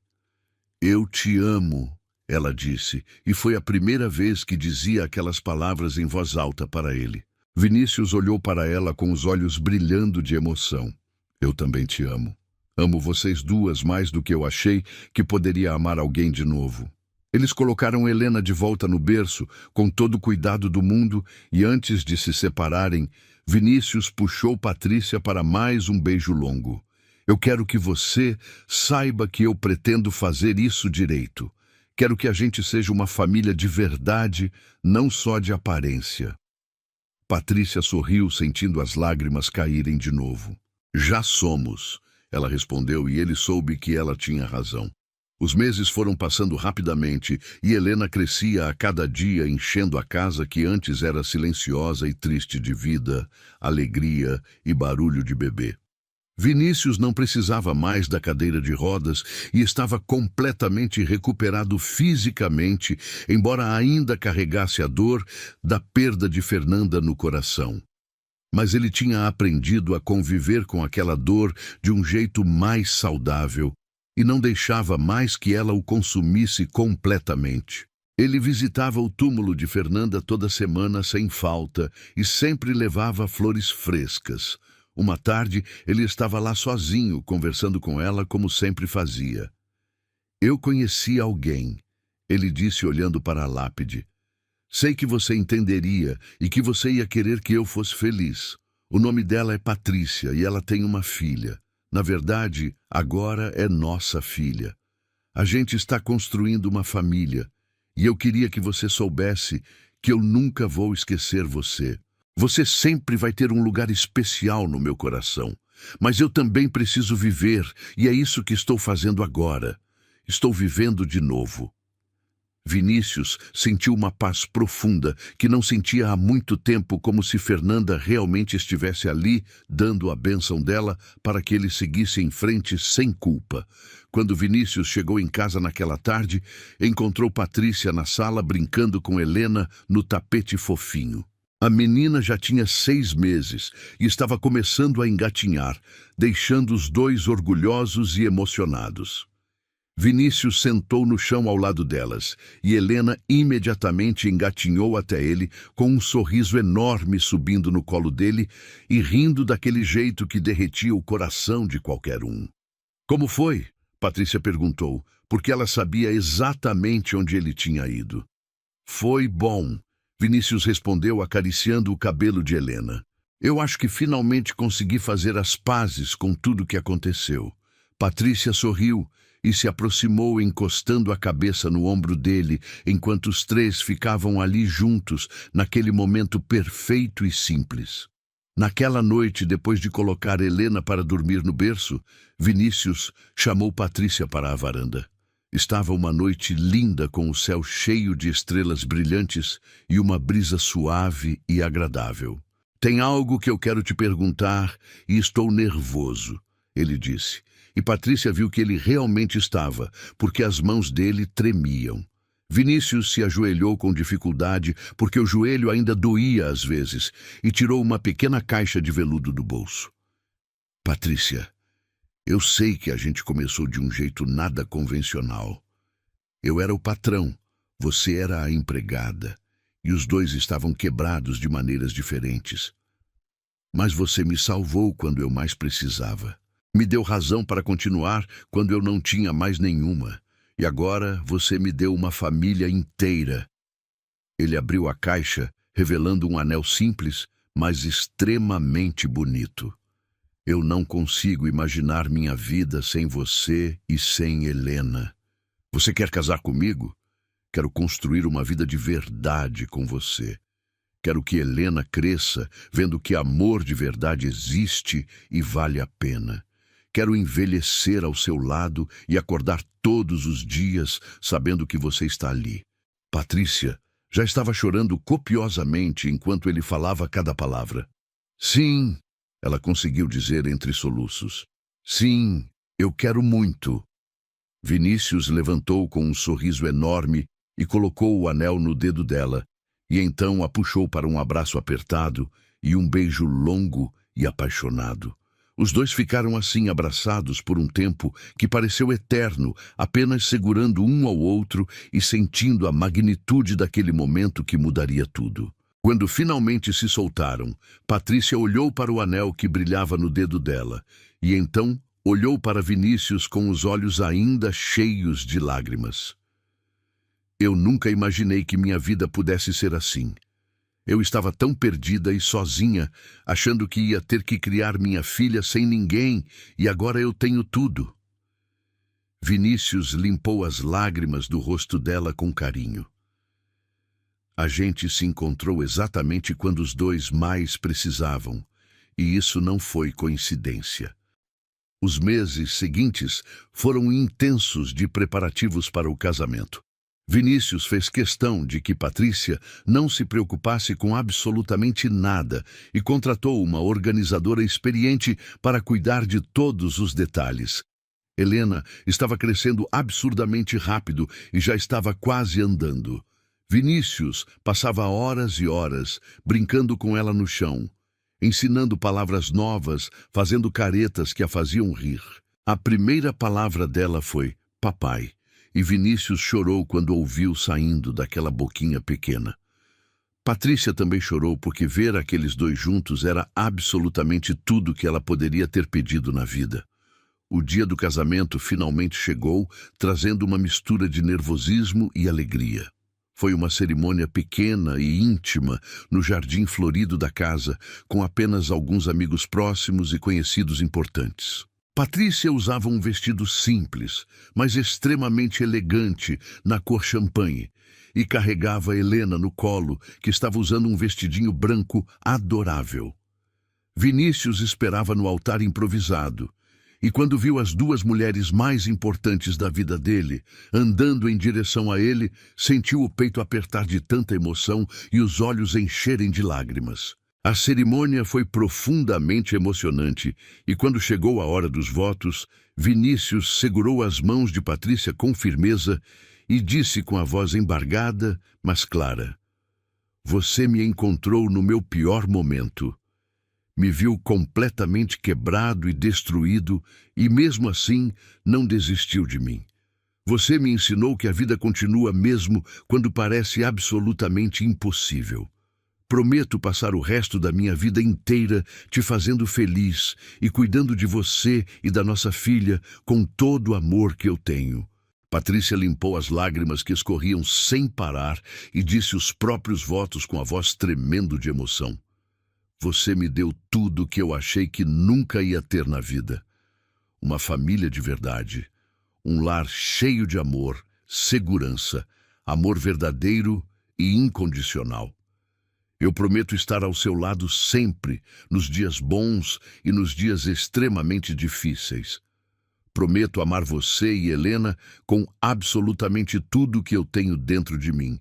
"Eu te amo", ela disse, e foi a primeira vez que dizia aquelas palavras em voz alta para ele. Vinícius olhou para ela com os olhos brilhando de emoção. "Eu também te amo. Amo vocês duas mais do que eu achei que poderia amar alguém de novo." Eles colocaram Helena de volta no berço, com todo o cuidado do mundo, e antes de se separarem, Vinícius puxou Patrícia para mais um beijo longo. "Eu quero que você saiba que eu pretendo fazer isso direito. Quero que a gente seja uma família de verdade, não só de aparência." Patrícia sorriu, sentindo as lágrimas caírem de novo. "Já somos", ela respondeu, e ele soube que ela tinha razão. Os meses foram passando rapidamente e Helena crescia a cada dia, enchendo a casa que antes era silenciosa e triste de vida, alegria e barulho de bebê. Vinícius não precisava mais da cadeira de rodas e estava completamente recuperado fisicamente, embora ainda carregasse a dor da perda de Fernanda no coração. Mas ele tinha aprendido a conviver com aquela dor de um jeito mais saudável, e não deixava mais que ela o consumisse completamente. Ele visitava o túmulo de Fernanda toda semana sem falta e sempre levava flores frescas. Uma tarde, ele estava lá sozinho, conversando com ela como sempre fazia. "Eu conheci alguém", ele disse olhando para a lápide. "Sei que você entenderia e que você ia querer que eu fosse feliz. O nome dela é Patrícia e ela tem uma filha. Na verdade, agora é nossa filha. A gente está construindo uma família, e eu queria que você soubesse que eu nunca vou esquecer você. Você sempre vai ter um lugar especial no meu coração. Mas eu também preciso viver, e é isso que estou fazendo agora. Estou vivendo de novo." Vinícius sentiu uma paz profunda que não sentia há muito tempo, como se Fernanda realmente estivesse ali, dando a bênção dela para que ele seguisse em frente sem culpa. Quando Vinícius chegou em casa naquela tarde, encontrou Patrícia na sala brincando com Helena no tapete fofinho. A menina já tinha 6 meses e estava começando a engatinhar, deixando os dois orgulhosos e emocionados. Vinícius sentou no chão ao lado delas, e Helena imediatamente engatinhou até ele, com um sorriso enorme subindo no colo dele e rindo daquele jeito que derretia o coração de qualquer um. "Como foi?" Patrícia perguntou, porque ela sabia exatamente onde ele tinha ido. "Foi bom", Vinícius respondeu, acariciando o cabelo de Helena. "Eu acho que finalmente consegui fazer as pazes com tudo que aconteceu." Patrícia sorriu e se aproximou encostando a cabeça no ombro dele, enquanto os três ficavam ali juntos, naquele momento perfeito e simples. Naquela noite, depois de colocar Helena para dormir no berço, Vinícius chamou Patrícia para a varanda. Estava uma noite linda com o céu cheio de estrelas brilhantes e uma brisa suave e agradável. "Tem algo que eu quero te perguntar e estou nervoso", ele disse. E Patrícia viu que ele realmente estava, porque as mãos dele tremiam. Vinícius se ajoelhou com dificuldade, porque o joelho ainda doía às vezes, e tirou uma pequena caixa de veludo do bolso. "Patrícia, eu sei que a gente começou de um jeito nada convencional. Eu era o patrão, você era a empregada, e os dois estavam quebrados de maneiras diferentes. Mas você me salvou quando eu mais precisava. Me deu razão para continuar quando eu não tinha mais nenhuma. E agora você me deu uma família inteira." Ele abriu a caixa, revelando um anel simples, mas extremamente bonito. "Eu não consigo imaginar minha vida sem você e sem Helena. Você quer casar comigo? Quero construir uma vida de verdade com você. Quero que Helena cresça, vendo que amor de verdade existe e vale a pena. Quero envelhecer ao seu lado e acordar todos os dias sabendo que você está ali." Patrícia já estava chorando copiosamente enquanto ele falava cada palavra. "Sim", ela conseguiu dizer entre soluços. "Sim, eu quero muito." Vinícius levantou com um sorriso enorme e colocou o anel no dedo dela, e então a puxou para um abraço apertado e um beijo longo e apaixonado. Os dois ficaram assim abraçados por um tempo que pareceu eterno, apenas segurando um ao outro e sentindo a magnitude daquele momento que mudaria tudo. Quando finalmente se soltaram, Patrícia olhou para o anel que brilhava no dedo dela, e então olhou para Vinícius com os olhos ainda cheios de lágrimas. "Eu nunca imaginei que minha vida pudesse ser assim. Eu estava tão perdida e sozinha, achando que ia ter que criar minha filha sem ninguém, e agora eu tenho tudo." Vinícius limpou as lágrimas do rosto dela com carinho. "A gente se encontrou exatamente quando os dois mais precisavam, e isso não foi coincidência." Os meses seguintes foram intensos de preparativos para o casamento. Vinícius fez questão de que Patrícia não se preocupasse com absolutamente nada e contratou uma organizadora experiente para cuidar de todos os detalhes. Helena estava crescendo absurdamente rápido e já estava quase andando. Vinícius passava horas e horas brincando com ela no chão, ensinando palavras novas, fazendo caretas que a faziam rir. A primeira palavra dela foi "papai", e Vinícius chorou quando ouviu saindo daquela boquinha pequena. Patrícia também chorou porque ver aqueles dois juntos era absolutamente tudo que ela poderia ter pedido na vida. O dia do casamento finalmente chegou, trazendo uma mistura de nervosismo e alegria. Foi uma cerimônia pequena e íntima no jardim florido da casa, com apenas alguns amigos próximos e conhecidos importantes. Patrícia usava um vestido simples, mas extremamente elegante, na cor champanhe, e carregava Helena no colo, que estava usando um vestidinho branco adorável. Vinícius esperava no altar improvisado, e quando viu as duas mulheres mais importantes da vida dele, andando em direção a ele, sentiu o peito apertar de tanta emoção e os olhos encherem de lágrimas. A cerimônia foi profundamente emocionante, e quando chegou a hora dos votos, Vinícius segurou as mãos de Patrícia com firmeza e disse com a voz embargada, mas clara: "Você me encontrou no meu pior momento. Me viu completamente quebrado e destruído, e mesmo assim não desistiu de mim. Você me ensinou que a vida continua mesmo quando parece absolutamente impossível. Prometo passar o resto da minha vida inteira te fazendo feliz e cuidando de você e da nossa filha com todo o amor que eu tenho." Patrícia limpou as lágrimas que escorriam sem parar e disse os próprios votos com a voz tremendo de emoção. "Você me deu tudo que eu achei que nunca ia ter na vida. Uma família de verdade, um lar cheio de amor, segurança, amor verdadeiro e incondicional. Eu prometo estar ao seu lado sempre, nos dias bons e nos dias extremamente difíceis. Prometo amar você e Helena com absolutamente tudo que eu tenho dentro de mim.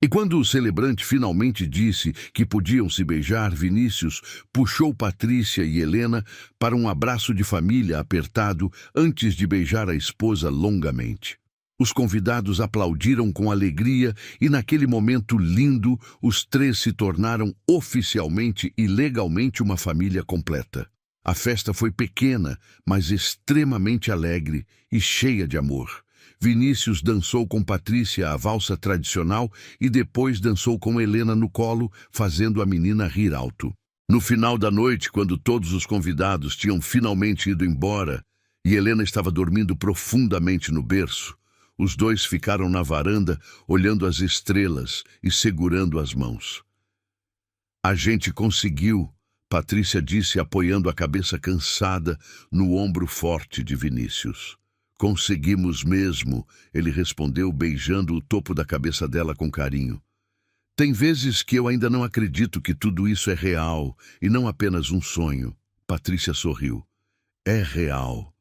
E quando o celebrante finalmente disse que podiam se beijar, Vinícius puxou Patrícia e Helena para um abraço de família apertado antes de beijar a esposa longamente. Os convidados aplaudiram com alegria e, naquele momento lindo, os três se tornaram oficialmente e legalmente uma família completa. A festa foi pequena, mas extremamente alegre e cheia de amor. Vinícius dançou com Patrícia a valsa tradicional e depois dançou com Helena no colo, fazendo a menina rir alto. No final da noite, quando todos os convidados tinham finalmente ido embora e Helena estava dormindo profundamente no berço, os dois ficaram na varanda, olhando as estrelas e segurando as mãos. "A gente conseguiu", Patrícia disse, apoiando a cabeça cansada no ombro forte de Vinícius. "Conseguimos mesmo", ele respondeu, beijando o topo da cabeça dela com carinho. "Tem vezes que eu ainda não acredito que tudo isso é real e não apenas um sonho." Patrícia sorriu. "É real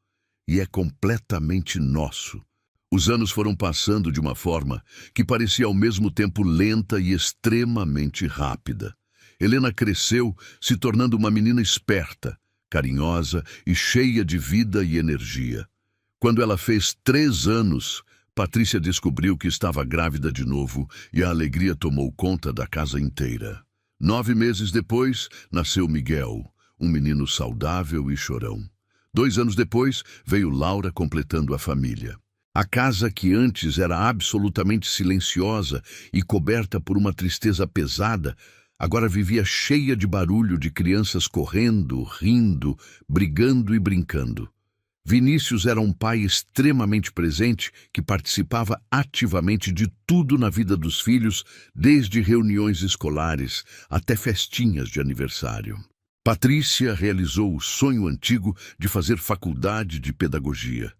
e é completamente nosso." Os anos foram passando de uma forma que parecia ao mesmo tempo lenta e extremamente rápida. Helena cresceu, se tornando uma menina esperta, carinhosa e cheia de vida e energia. Quando ela fez 3 anos, Patrícia descobriu que estava grávida de novo e a alegria tomou conta da casa inteira. 9 meses depois, nasceu Miguel, um menino saudável e chorão. 2 anos depois, veio Laura completando a família. A casa, que antes era absolutamente silenciosa e coberta por uma tristeza pesada, agora vivia cheia de barulho de crianças correndo, rindo, brigando e brincando. Vinícius era um pai extremamente presente que participava ativamente de tudo na vida dos filhos, desde reuniões escolares até festinhas de aniversário. Patrícia realizou o sonho antigo de fazer faculdade de pedagogia.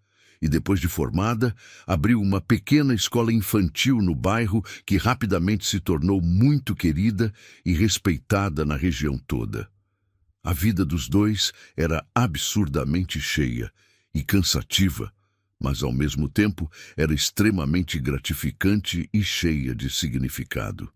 E depois de formada, abriu uma pequena escola infantil no bairro que rapidamente se tornou muito querida e respeitada na região toda. A vida dos dois era absurdamente cheia e cansativa, mas ao mesmo tempo era extremamente gratificante e cheia de significado.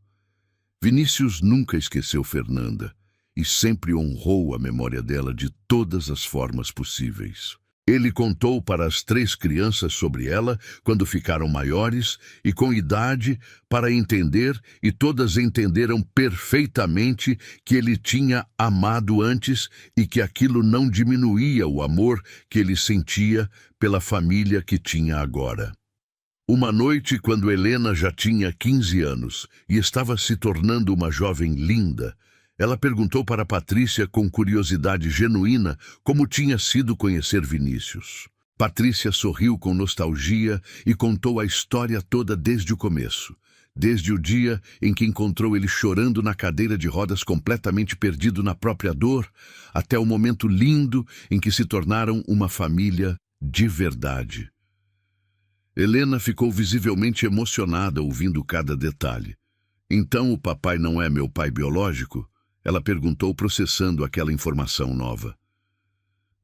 Vinícius nunca esqueceu Fernanda e sempre honrou a memória dela de todas as formas possíveis. Ele contou para as 3 crianças sobre ela quando ficaram maiores e com idade para entender, e todas entenderam perfeitamente que ele tinha amado antes e que aquilo não diminuía o amor que ele sentia pela família que tinha agora. Uma noite, quando Helena já tinha 15 anos e estava se tornando uma jovem linda, ela perguntou para Patrícia com curiosidade genuína como tinha sido conhecer Vinícius. Patrícia sorriu com nostalgia e contou a história toda desde o começo. Desde o dia em que encontrou ele chorando na cadeira de rodas, completamente perdido na própria dor, até o momento lindo em que se tornaram uma família de verdade. Helena ficou visivelmente emocionada ouvindo cada detalhe. "Então o papai não é meu pai biológico?" Ela perguntou, processando aquela informação nova.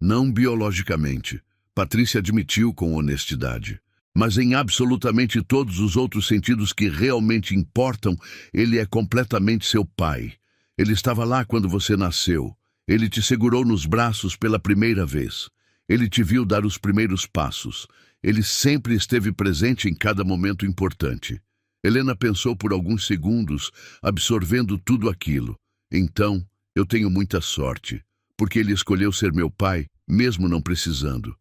"Não biologicamente", Patrícia admitiu com honestidade. "Mas em absolutamente todos os outros sentidos que realmente importam, ele é completamente seu pai. Ele estava lá quando você nasceu. Ele te segurou nos braços pela primeira vez. Ele te viu dar os primeiros passos. Ele sempre esteve presente em cada momento importante." Helena pensou por alguns segundos, absorvendo tudo aquilo. "Então, eu tenho muita sorte, porque ele escolheu ser meu pai, mesmo não precisando."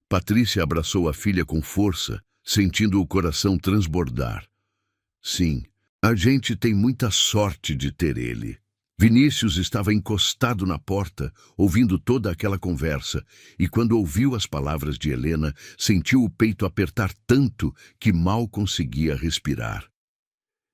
Patrícia abraçou a filha com força, sentindo o coração transbordar. "Sim, a gente tem muita sorte de ter ele." Vinícius estava encostado na porta, ouvindo toda aquela conversa, e quando ouviu as palavras de Helena, sentiu o peito apertar tanto que mal conseguia respirar.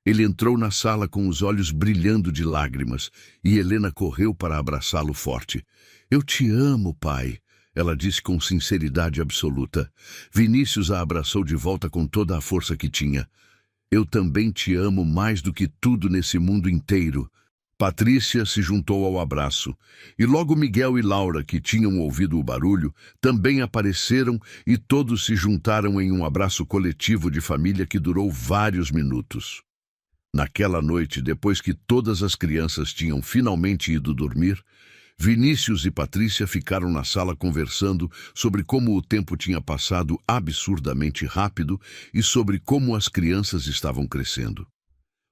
Ele entrou na sala com os olhos brilhando de lágrimas, e Helena correu para abraçá-lo forte. "Eu te amo, pai." ela disse com sinceridade absoluta. Vinícius a abraçou de volta com toda a força que tinha. Eu também te amo mais do que tudo nesse mundo inteiro. Patrícia se juntou ao abraço, e logo Miguel e Laura, que tinham ouvido o barulho, também apareceram e todos se juntaram em um abraço coletivo de família que durou vários minutos. Naquela noite, depois que todas as crianças tinham finalmente ido dormir, Vinícius e Patrícia ficaram na sala conversando sobre como o tempo tinha passado absurdamente rápido e sobre como as crianças estavam crescendo.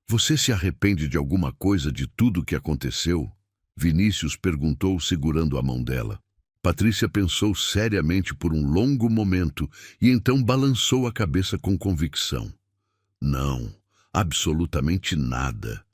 Você se arrepende de alguma coisa de tudo que aconteceu? Vinícius perguntou, segurando a mão dela. Patrícia pensou seriamente por um longo momento e então balançou a cabeça com convicção. Não, absolutamente nada.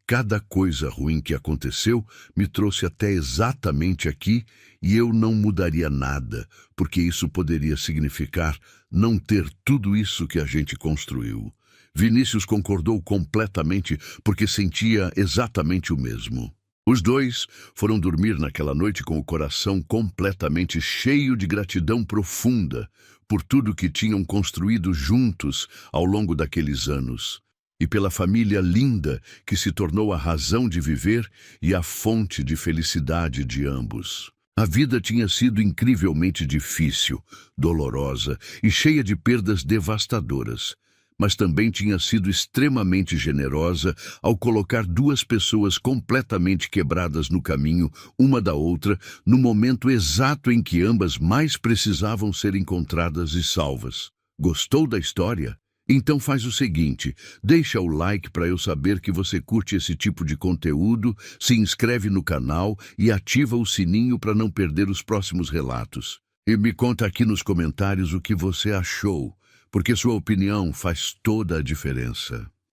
Cada coisa ruim que aconteceu me trouxe até exatamente aqui e eu não mudaria nada, porque isso poderia significar não ter tudo isso que a gente construiu. Vinícius concordou completamente porque sentia exatamente o mesmo. Os dois foram dormir naquela noite com o coração completamente cheio de gratidão profunda por tudo que tinham construído juntos ao longo daqueles anos e pela família linda que se tornou a razão de viver e a fonte de felicidade de ambos. A vida tinha sido incrivelmente difícil, dolorosa e cheia de perdas devastadoras, mas também tinha sido extremamente generosa ao colocar duas pessoas completamente quebradas no caminho, uma da outra, no momento exato em que ambas mais precisavam ser encontradas e salvas. Gostou da história? Então faz o seguinte, deixa o like para eu saber que você curte esse tipo de conteúdo, se inscreve no canal e ativa o sininho para não perder os próximos relatos. E me conta aqui nos comentários o que você achou, porque sua opinião faz toda a diferença.